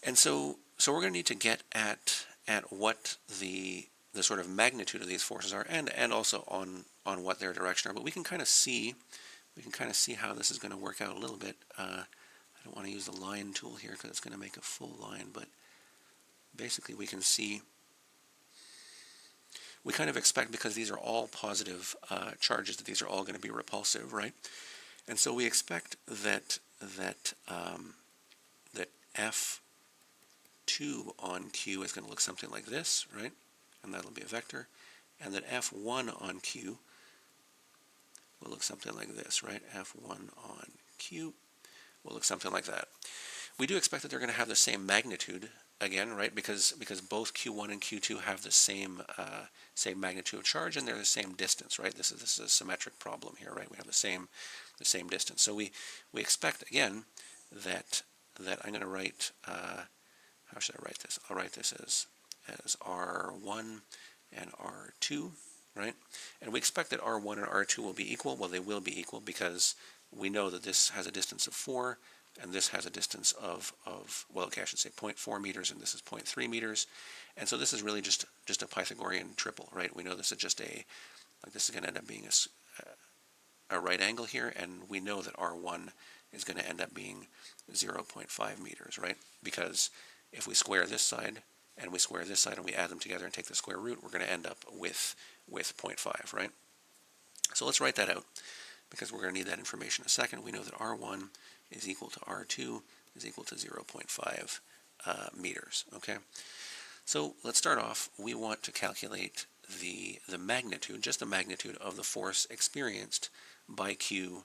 And so we're going to need to get at what the sort of magnitude of these forces are, and also on what their direction are. But we can kind of see how this is going to work out a little bit. I don't want to use the line tool here because it's going to make a full line, but basically we can see, we kind of expect, because these are all positive charges, that these are all going to be repulsive, right? And so we expect that F2 on Q is going to look something like this, right? And that'll be a vector. And that F1 on Q will look something like this, right? F1 on Q will look something like that. We do expect that they're going to have the same magnitude again, right? Because both Q1 and Q2 have the same magnitude of charge, and they're the same distance, right? This is a symmetric problem here, right? We have the same distance. So we expect again that I'm going to write. How should I write this? I'll write this as R1 and R2, right? And we expect that R1 and R2 will be equal. Well, they will be equal because we know that this has a distance of 4, and this has a distance of well, okay, I should say 0.4 meters, and this is 0.3 meters. And so this is really just a Pythagorean triple, right? We know this is just this is going to end up being a right angle here, and we know that R1 is going to end up being 0.5 meters, right? Because if we square this side and we square this side and we add them together and take the square root, we're going to end up with 0.5, right? So let's write that out because we're going to need that information in a second. We know that R1 is equal to R2 is equal to 0.5 meters, okay? So let's start off. We want to calculate the magnitude, just the magnitude of the force experienced by Q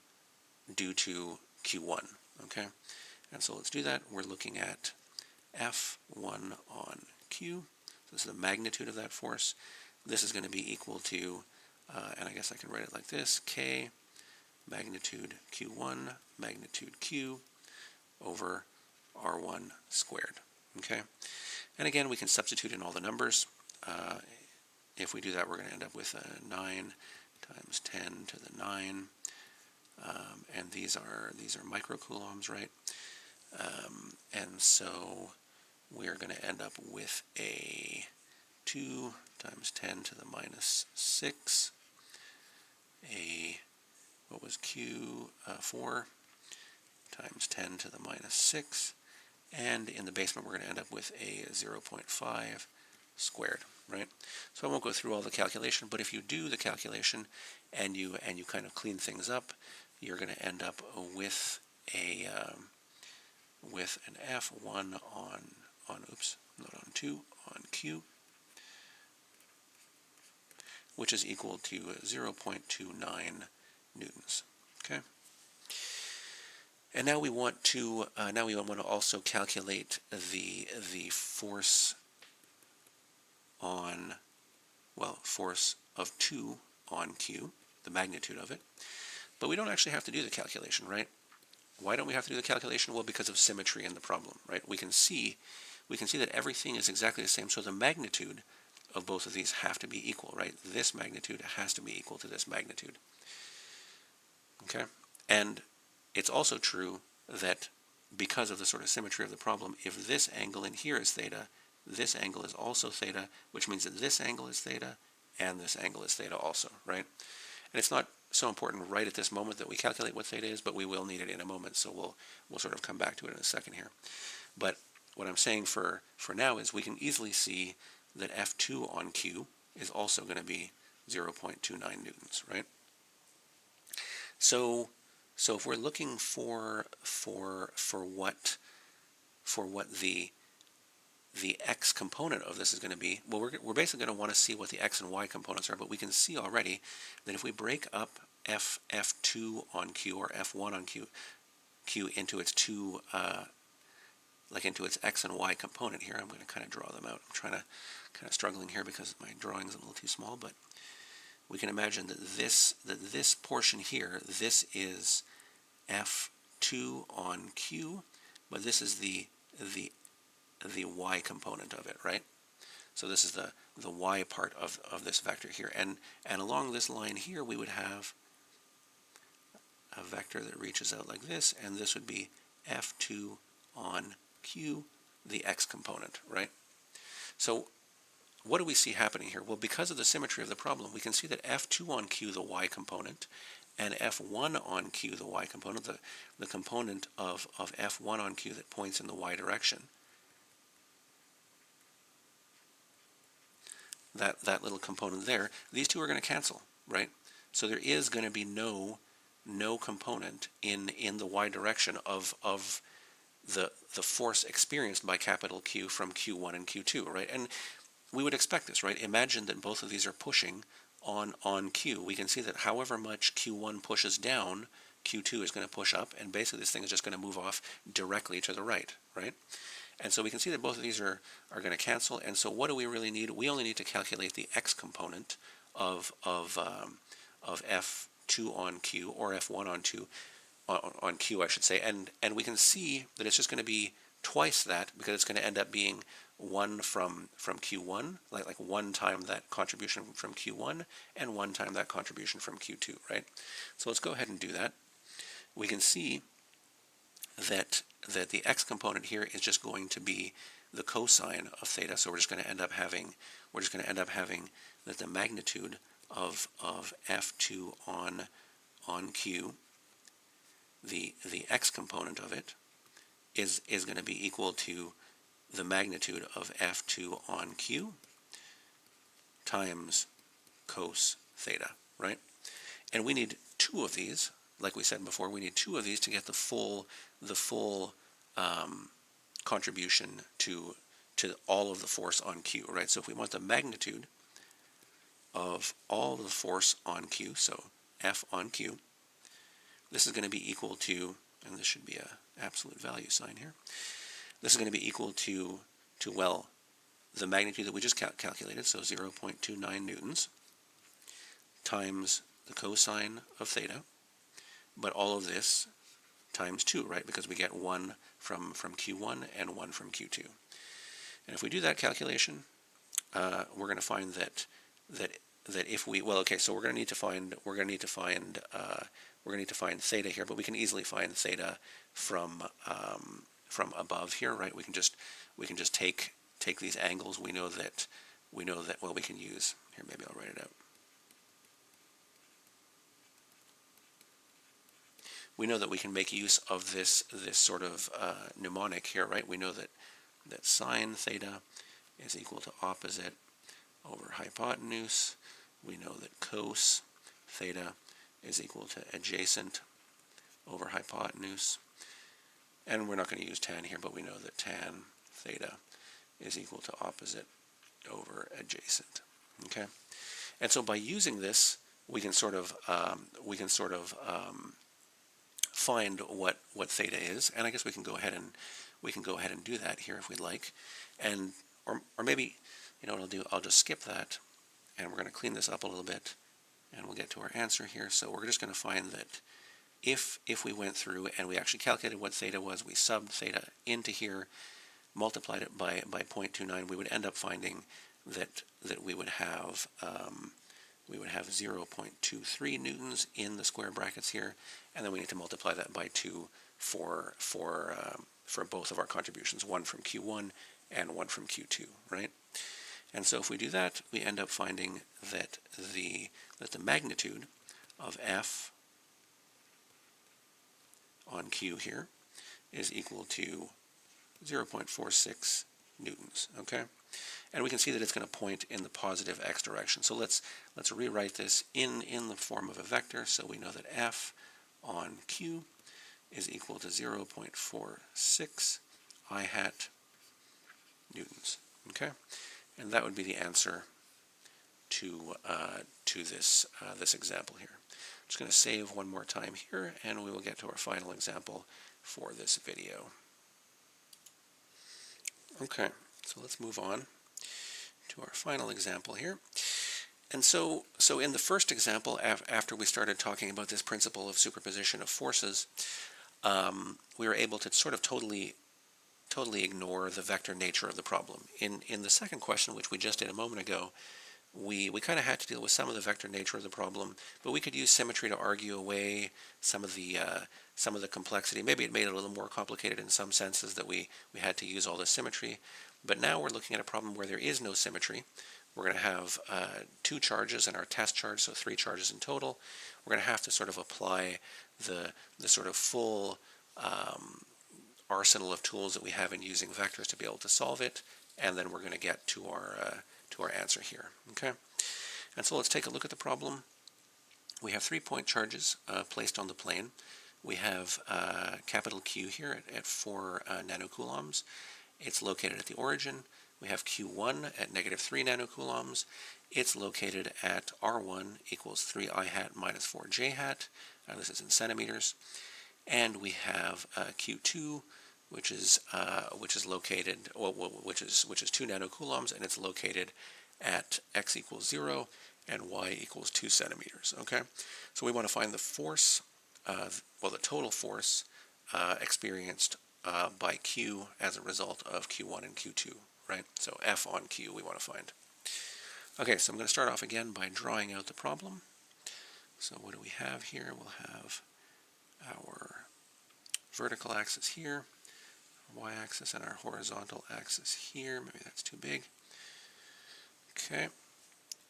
due to Q1, okay? And so let's do that. We're looking at F1 on Q. So this is the magnitude of that force. This is going to be equal to, and I guess I can write it like this, K magnitude Q1 magnitude Q over R1 squared, okay? And again, we can substitute in all the numbers. If we do that, we're going to end up with 9 times 10 to the 9, and these are microcoulombs, right? And so we're going to end up with a 2 times 10 to the minus 6, what was Q, 4 times 10 to the minus 6, and in the basement we're going to end up with a 0.5 squared, right? So I won't go through all the calculation, but if you do the calculation and you kind of clean things up, you're going to end up with with an F1 on 2 on Q, which is equal to 0.29 newtons. Okay. And now we want to also calculate the force on, well, force of 2 on Q, the magnitude of it. But we don't actually have to do the calculation, right? Why don't we have to do the calculation? Well, because of symmetry in the problem, right? We can see that everything is exactly the same, so the magnitude of both of these have to be equal, right? This magnitude has to be equal to this magnitude. Okay? And it's also true that because of the sort of symmetry of the problem, if this angle in here is theta, this angle is also theta, which means that this angle is theta and this angle is theta also, right? And it's not so important right at this moment that we calculate what theta is, but we will need it in a moment, so we'll sort of come back to it in a second here. But what I'm saying for now is we can easily see that F2 on Q is also going to be 0.29 newtons, right? So if we're looking for what the x component of this is going to be, well, we're basically going to want to see what the x and y components are, but we can see already that if we break up F2 on Q or F1 on Q into its two, into its x and y component here, I'm going to kind of draw them out. I'm kind of struggling here because my drawing is a little too small, but we can imagine that this portion here, this is F2 on Q, but this is the y component of it, right? So this is the y part of this vector here, and along this line here we would have a vector that reaches out like this, and this would be F2 on Q, the x component, right? So what do we see happening here? Well, because of the symmetry of the problem, we can see that F2 on Q, the y component, and F1 on Q, the y component, the component of F1 on Q that points in the y direction, that little component there, these two are going to cancel, right? So there is going to be no component in the y direction of the force experienced by capital Q from Q1 and Q2, right? And we would expect this, right? Imagine that both of these are pushing on Q, we can see that however much Q1 pushes down, Q2 is going to push up, and basically this thing is just going to move off directly to the right, right? And so we can see that both of these are going to cancel, and so what do we really need? We only need to calculate the x component of F2 on Q, or F1 on Q, I should say, and we can see that it's just going to be twice that, because it's going to end up being 1 from Q1, like 1 time that contribution from Q1, and 1 time that contribution from Q2, right? So let's go ahead and do that. We can see that the x component here is just going to be the cosine of theta, so we're just going to end up having that the magnitude of F2 on Q, the x component of it is going to be equal to the magnitude of F2 on Q times cos theta, right? And we need 2 of these, like we said before. We need 2 of these to get the full contribution to all of the force on Q, right? So if we want the magnitude of all of the force on Q, so F on Q, this is going to be equal to, and this should be a absolute value sign here, this is going to be equal to well, the magnitude that we just calculated, so 0.29 newtons, times the cosine of theta, but all of this times 2, right? Because we get 1 from Q1 and 1 from Q2. And if we do that calculation, we're going to find that if we, well, okay, so we're going to need to find theta here, but we can easily find theta from above here, right? We can just take these angles. We know that well, we can use here. Maybe I'll write it out. We know that we can make use of this sort of mnemonic here, right? We know that sine theta is equal to opposite over hypotenuse. We know that cos theta is equal to adjacent over hypotenuse. And we're not going to use tan here, but we know that tan theta is equal to opposite over adjacent. Okay, and so by using this, we can sort of find what theta is, and I guess we can go ahead and do that here if we'd like, and or maybe, you know what I'll do? I'll just skip that, and we're going to clean this up a little bit, and we'll get to our answer here. So we're just going to find that if we went through and we actually calculated what theta was, we subbed theta into here, multiplied it by 0.29, we would end up finding that we would have 0.23 newtons in the square brackets here, and then we need to multiply that by 2 for both of our contributions, 1 from Q1 and 1 from Q2, right? And so if we do that, we end up finding that the magnitude of F on Q here is equal to 0.46 newtons, okay? And we can see that it's going to point in the positive x direction. So let's rewrite this in the form of a vector. So we know that F on Q is equal to 0.46 I hat newtons, okay? And that would be the answer to this example here. I'm just going to save one more time here, and we will get to our final example for this video. Okay, so let's move on to our final example here. And so in the first example, after we started talking about this principle of superposition of forces, we were able to sort of totally ignore the vector nature of the problem. In the second question, which we just did a moment ago, we kind of had to deal with some of the vector nature of the problem, but we could use symmetry to argue away some of the complexity. Maybe it made it a little more complicated in some senses that we had to use all this symmetry. But now we're looking at a problem where there is no symmetry. We're going to have 2 charges in our test charge, so 3 charges in total. We're going to have to sort of apply the sort of full arsenal of tools that we have in using vectors to be able to solve it, and then we're going to get to our answer here. Okay, and so let's take a look at the problem. We have 3-point charges placed on the plane. We have capital Q here at 4 nanocoulombs. It's located at the origin. We have Q1 at negative 3 nanocoulombs. It's located at R1 equals 3I hat minus 4J hat. This is in centimeters. And we have Q2, which is located, which is 2 nanocoulombs, and it's located at x equals 0 and y equals 2 centimeters. Okay, so we want to find the force, the total force experienced by Q as a result of Q1 and Q2, right? So F on Q we want to find. Okay, so I'm going to start off again by drawing out the problem. So what do we have here? We'll have our vertical axis here, y-axis, and our horizontal axis here. Maybe that's too big. Okay,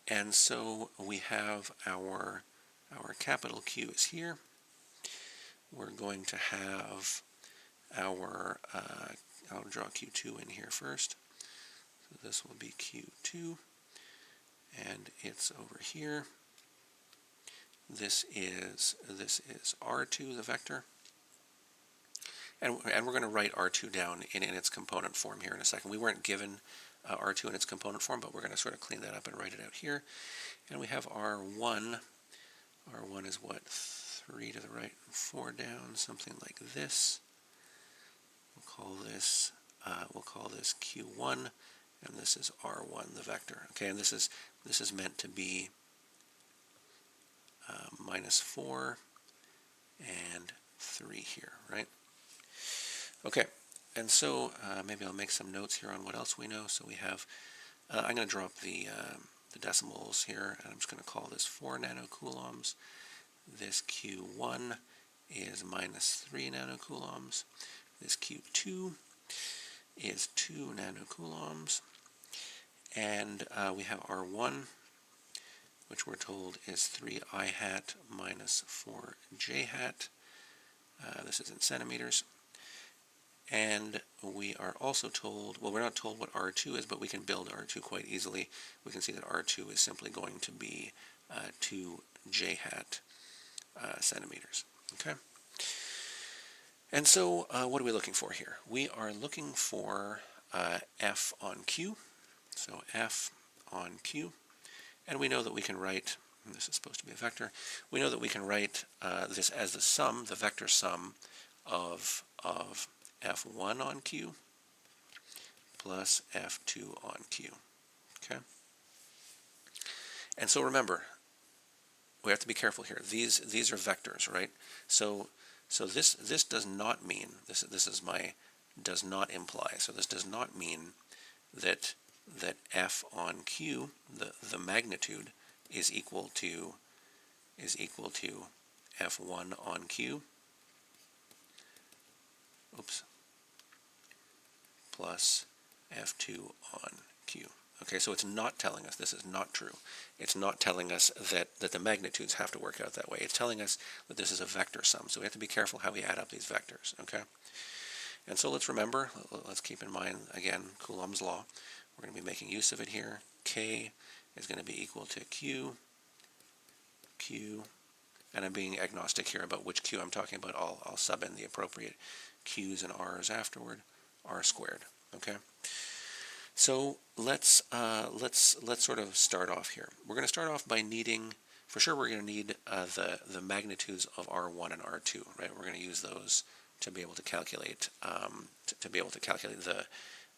and so we have our capital Q is here. We're going to have our, I'll draw Q2 in here first. So this will be Q2, and it's over here. This is R2, the vector. And we're going to write R2 down in its component form here in a second. We weren't given R2 in its component form, but we're going to sort of clean that up and write it out here. And we have R1. R1 is what? 3 to the right and 4 down, something like this. We'll call this Q1, and this is R1, the vector. Okay, and this is meant to be minus 4 and 3 here, right? Okay, and so maybe I'll make some notes here on what else we know. So we have, I'm going to drop the decimals here, and I'm just going to call this 4 nanocoulombs. This Q1 is minus 3 nanocoulombs. This Q2 is 2 nanocoulombs. And we have R1, which we're told is 3I hat minus 4J hat. This is in centimeters. And we are also told, well, we're not told what R2 is, but we can build R2 quite easily. We can see that R2 is simply going to be 2J hat centimeters. Okay? And so what are we looking for here? We are looking for F on Q. So F on Q. And we know that we can write, this is supposed to be a vector, we know that we can write this as the sum, the vector sum of F1 on Q plus F2 on Q. Okay? And so remember, we have to be careful here. These are vectors, right? So this does not mean, this is my does not imply. So this does not mean that F on Q, the magnitude, is equal to F1 on Q, plus F2 on Q. Okay, so it's not telling us, this is not true. It's not telling us that the magnitudes have to work out that way. It's telling us that this is a vector sum, so we have to be careful how we add up these vectors, okay? And so let's remember, let's keep in mind, again, Coulomb's law. We're going to be making use of it here. K is going to be equal to Q, and I'm being agnostic here about which Q I'm talking about. I'll sub in the appropriate Q's and R's afterward. R squared. Okay. So let's sort of start off here. We're going to start off by needing, for sure, we're going to need the magnitudes of R1 and R2. Right. We're going to use those to be able to calculate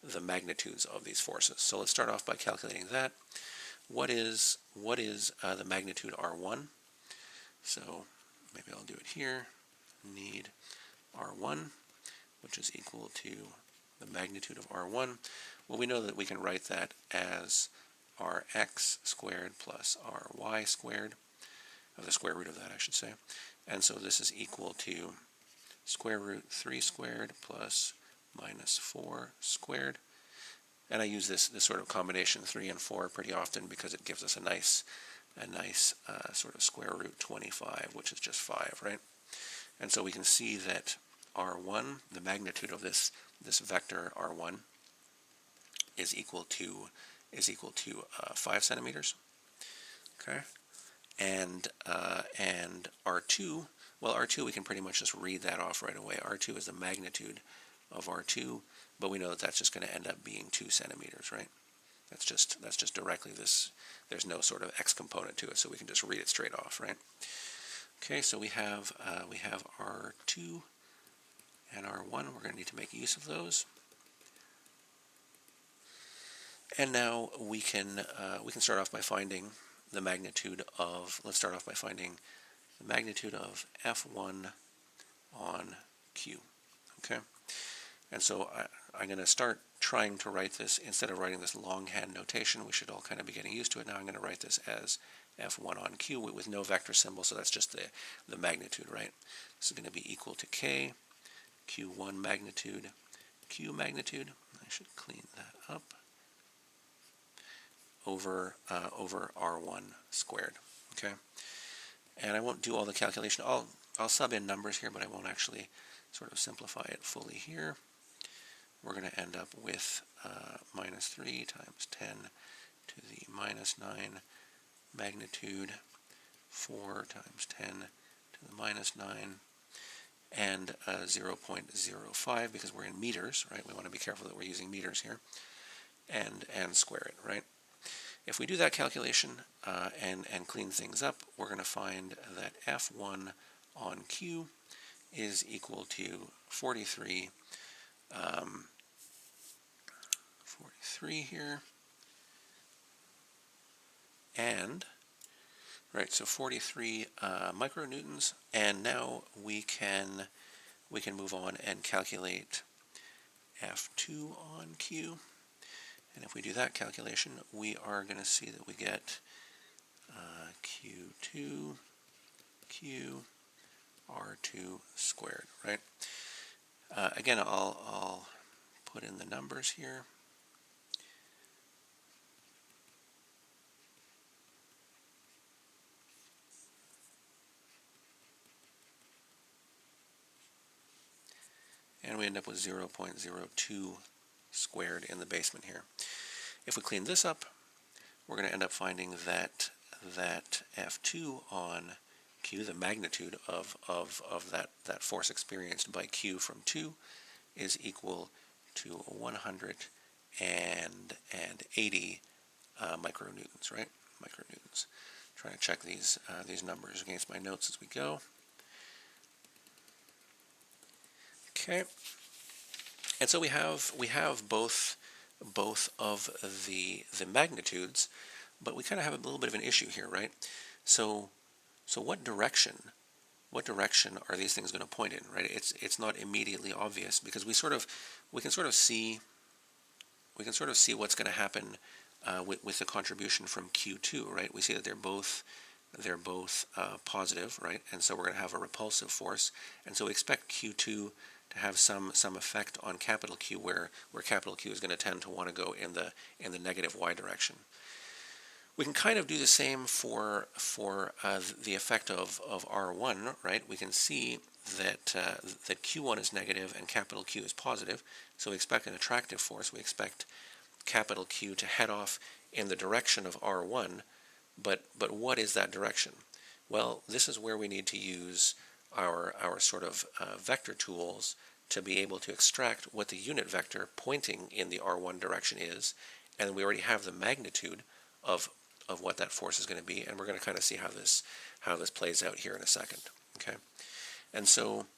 the magnitudes of these forces. So let's start off by calculating that. What is the magnitude R1? So maybe I'll do it here. Need R1, which is equal to the magnitude of R1. Well, we know that we can write that as Rx squared plus Ry squared, or the square root of that, I should say. And so this is equal to square root 3 squared plus minus 4 squared. And I use this sort of combination 3 and 4 pretty often because it gives us a nice sort of square root 25, which is just 5, right? And so we can see that R1, the magnitude of this vector R1, is equal to 5 centimeters. Okay, and R2, well, R2 we can pretty much just read that off right away. R2 is the magnitude of R2, but we know that that's just going to end up being 2 centimeters, right? That's just directly this. There's no sort of x component to it, so we can just read it straight off, right? Okay, so we have R2 and R1. We're going to need to make use of those. And now we can start off by finding the magnitude of. Let's start off by finding the magnitude of F1 on Q. Okay, and so I'm going to start trying to write this instead of writing this longhand notation. We should all kind of be getting used to it now. I'm going to write this as F1 on Q with no vector symbol, so that's just the magnitude, right? This is going to be equal to K, Q1 magnitude, Q magnitude. I should clean that up. Over R1 squared. Okay, and I won't do all the calculation. I'll sub in numbers here, but I won't actually sort of simplify it fully here. We're going to end up with minus 3 times 10 to the minus 9 magnitude 4 times 10 to the minus 9 and 0.05 because we're in meters, right? We want to be careful that we're using meters here, and square it, right? If we do that calculation and clean things up, we're going to find that F1 on Q is equal to 43, 43 here, and, right, so 43 micronewtons, and now we can move on and calculate F2 on Q. And if we do that calculation, we are going to see that we get Q2, Q, R2 squared, right? Again, I'll put in the numbers here. And we end up with 0.02 squared in the basement here. If we clean this up, we're going to end up finding that F2 on Q, the magnitude of that force experienced by Q from 2, is equal to 180 micronewtons, right? Micronewtons. Trying to check these numbers against my notes as we go. Okay. And so we have both of the magnitudes, but we kind of have a little bit of an issue here, right? So what direction are these things going to point in, right? It's not immediately obvious because we can sort of see what's going to happen with the contribution from Q2, right? We see that they're both positive, right? And so we're going to have a repulsive force, and so we expect Q2 to have some effect on capital Q, where capital Q is going to tend to want to go in the negative y direction. We can kind of do the same for the effect of R1, right? We can see that Q1 is negative and capital Q is positive, so we expect an attractive force. We expect capital Q to head off in the direction of R1, but what is that direction? Well, this is where we need to use our sort of vector tools to be able to extract what the unit vector pointing in the R1 direction is, and we already have the magnitude of what that force is going to be, and we're going to kind of see how this plays out here in a second. Okay, and so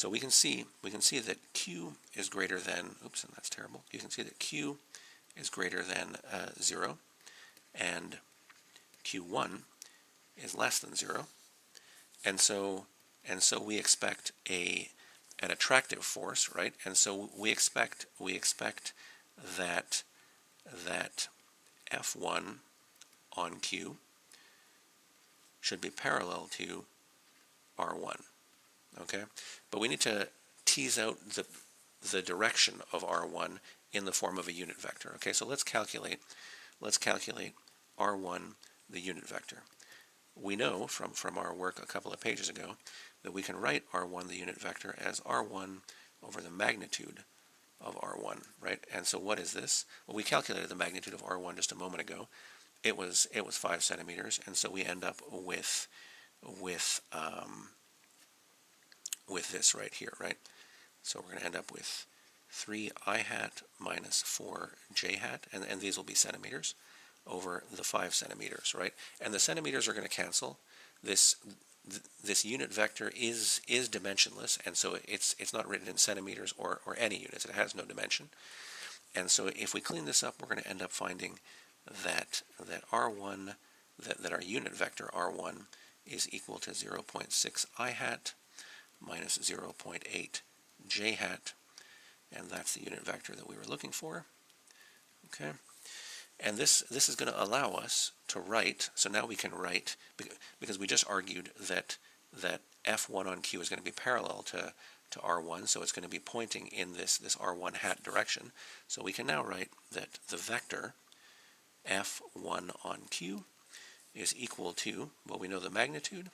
we can see that Q is greater than, oops, and that's terrible. You can see that Q is greater than 0, and Q1 is less than 0, and so we expect an attractive force, right? And so we expect that F1 on Q should be parallel to R1. Okay, but we need to tease out the direction of R1 in the form of a unit vector. Okay, so let's calculate R1, the unit vector. We know from our work a couple of pages ago that we can write R1, the unit vector, as R1 over the magnitude of R1, right? And so what is this? Well, we calculated the magnitude of R1 just a moment ago. It was 5 centimeters, and so we end up with this right here, right? So we're going to end up with 3I hat minus 4J hat, and these will be centimeters, over the 5 centimeters, right? And the centimeters are going to cancel. This unit vector is dimensionless, and so it's not written in centimeters or any units. It has no dimension. And so if we clean this up, we're going to end up finding that R1, that our unit vector R1 is equal to 0.6 I hat minus 0.8 J hat, and that's the unit vector that we were looking for. Okay, and this is going to allow us to write. So now we can write, because we just argued that F1 on Q is going to be parallel to R1, so it's going to be pointing in this R1 hat direction. So we can now write that the vector F1 on Q is equal to, well, we know the magnitude,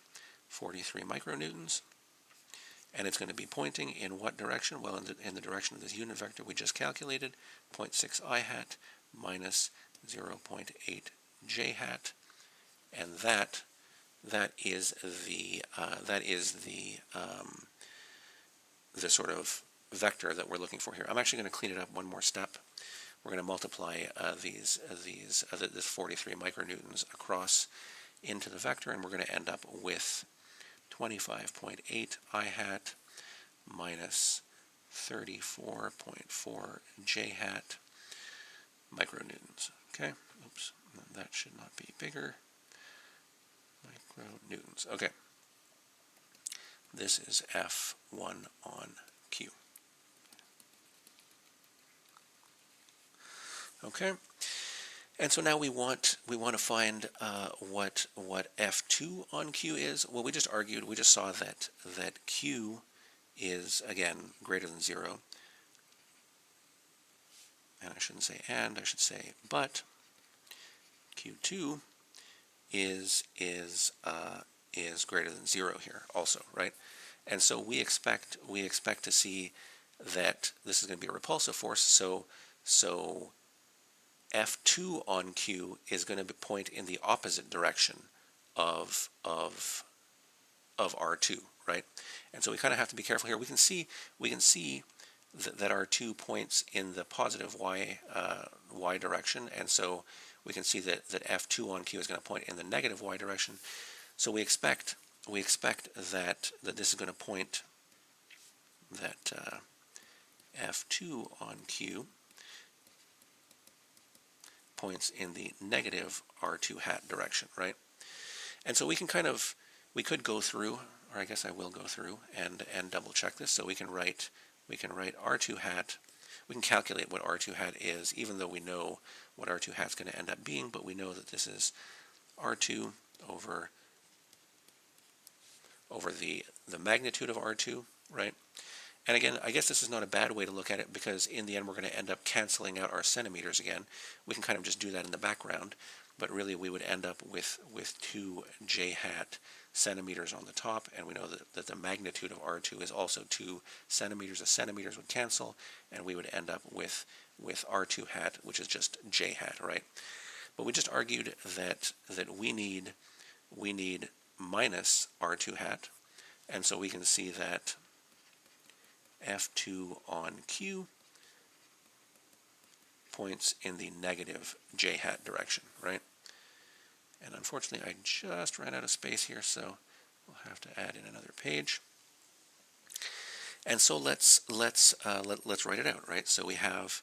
43 micronewtons, and it's going to be pointing in what direction? Well, in the direction of this unit vector we just calculated, 0.6 I hat minus 0.8 J hat, and that is the sort of vector that we're looking for here. I'm actually going to clean it up one more step. We're going to multiply this 43 micronewtons across into the vector, and we're going to end up with 25.8 I hat minus 34.4 J hat micronewtons. Okay, oops, that should not be bigger. Micronewtons. Okay, this is F1 on Q. Okay, and so now we want to find what F2 on Q is. Well, we just argued, we just saw that Q is, again, greater than 0. And I shouldn't say and, I should say but. Q2 is greater than 0 here also, right? And so we expect to see that this is going to be a repulsive force. So F2 on Q is going to point in the opposite direction of R2, right? And so we kind of have to be careful here. We can see that R2 points in the positive y direction, and so we can see that F2 on Q is going to point in the negative y direction. So we expect that this is going to point that F2 on Q points in the negative R2 hat direction, right? And so we could go through, or I guess I will go through and double check this. So we can write R2 hat. We can calculate what R2 hat is, even though we know what R2 hat is going to end up being, but we know that this is R2 over the magnitude of R2, right? And again, I guess this is not a bad way to look at it, because in the end we're going to end up canceling out our centimeters again. We can kind of just do that in the background, but really we would end up with 2 J hat centimeters on the top, and we know that the magnitude of R2 is also 2 centimeters. The centimeters would cancel, and we would end up with R2 hat, which is just J hat, right? But we just argued that we need minus R2 hat, and so we can see that F2 on Q points in the negative J hat direction, right? And unfortunately, I just ran out of space here, so we'll have to add in another page. And so let's write it out, right? So we have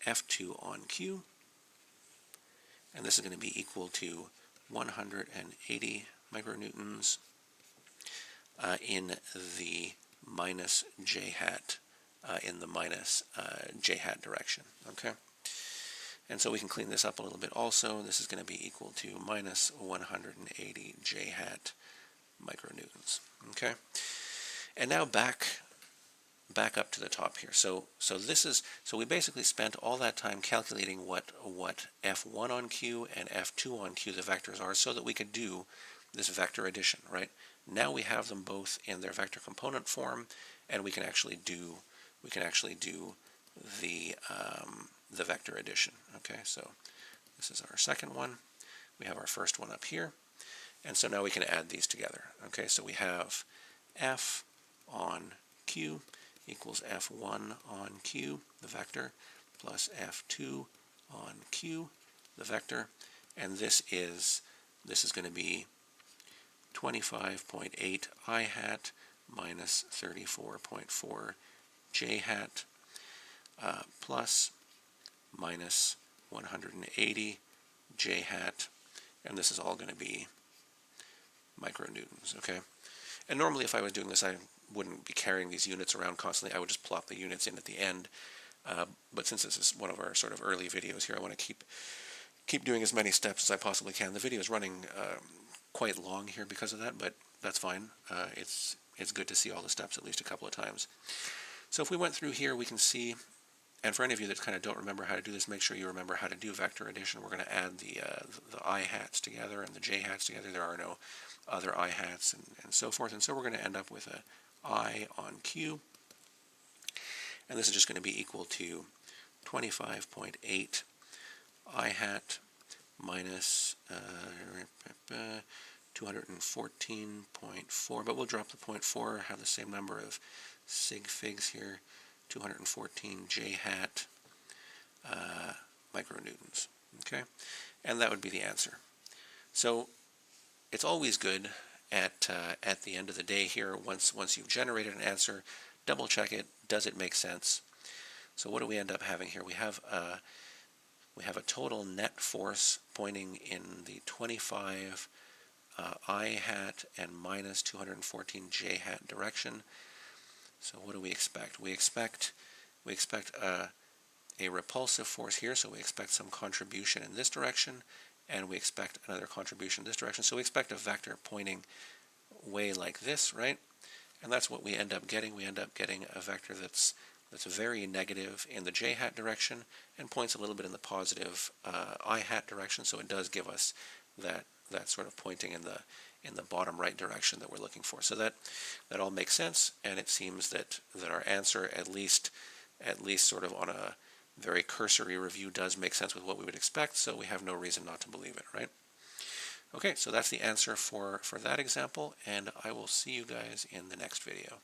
F2 on Q, and this is going to be equal to 180 micronewtons in the minus J hat J hat direction, okay? And so we can clean this up a little bit also. This is going to be equal to minus 180 J hat micronewtons, okay? And now back up to the top here. So we basically spent all that time calculating what F1 on Q and F2 on Q the vectors are, so that we could do this vector addition, right? Now we have them both in their vector component form, and we can actually do the vector addition. Okay, so this is our second one. We have our first one up here, and so now we can add these together. Okay, so we have F on Q equals F1 on Q, the vector, plus F2 on Q, the vector, and this is going to be 25.8 I hat minus 34.4 j hat plus minus 180 j hat, and this is all going to be micronewtons, okay? And normally if I was doing this, I wouldn't be carrying these units around constantly. I would just plop the units in at the end. But since this is one of our sort of early videos here, I want to keep doing as many steps as I possibly can. The video is running quite long here because of that, but that's fine. It's good to see all the steps at least a couple of times. So if we went through here, we can see, and for any of you that kind of don't remember how to do this, make sure you remember how to do vector addition. We're going to add the I hats together and the j hats together. There are no other I hats and so forth, and so we're going to end up with a I on Q, and this is just going to be equal to 25.8 I hat minus 214.4, but we'll drop the 0.4, have the same number of sig figs here, 214 j hat micronewtons, okay? And that would be the answer. So it's always good at the end of the day here, once you've generated an answer, double check it. Does it make sense? So what do we end up having here? We have a total net force pointing in the 25 I hat and minus 214 j hat direction. So what do we expect? We expect a repulsive force here, so we expect some contribution in this direction, and we expect another contribution in this direction. So we expect a vector pointing way like this, right? And that's what we end up getting. We end up getting a vector that's very negative in the j hat direction and points a little bit in the positive I hat direction. So it does give us that sort of pointing in the bottom right direction that we're looking for. So that all makes sense, and it seems that our answer, at least sort of on a very cursory review, does make sense with what we would expect, so we have no reason not to believe it, right? Okay, so that's the answer for that example, and I will see you guys in the next video.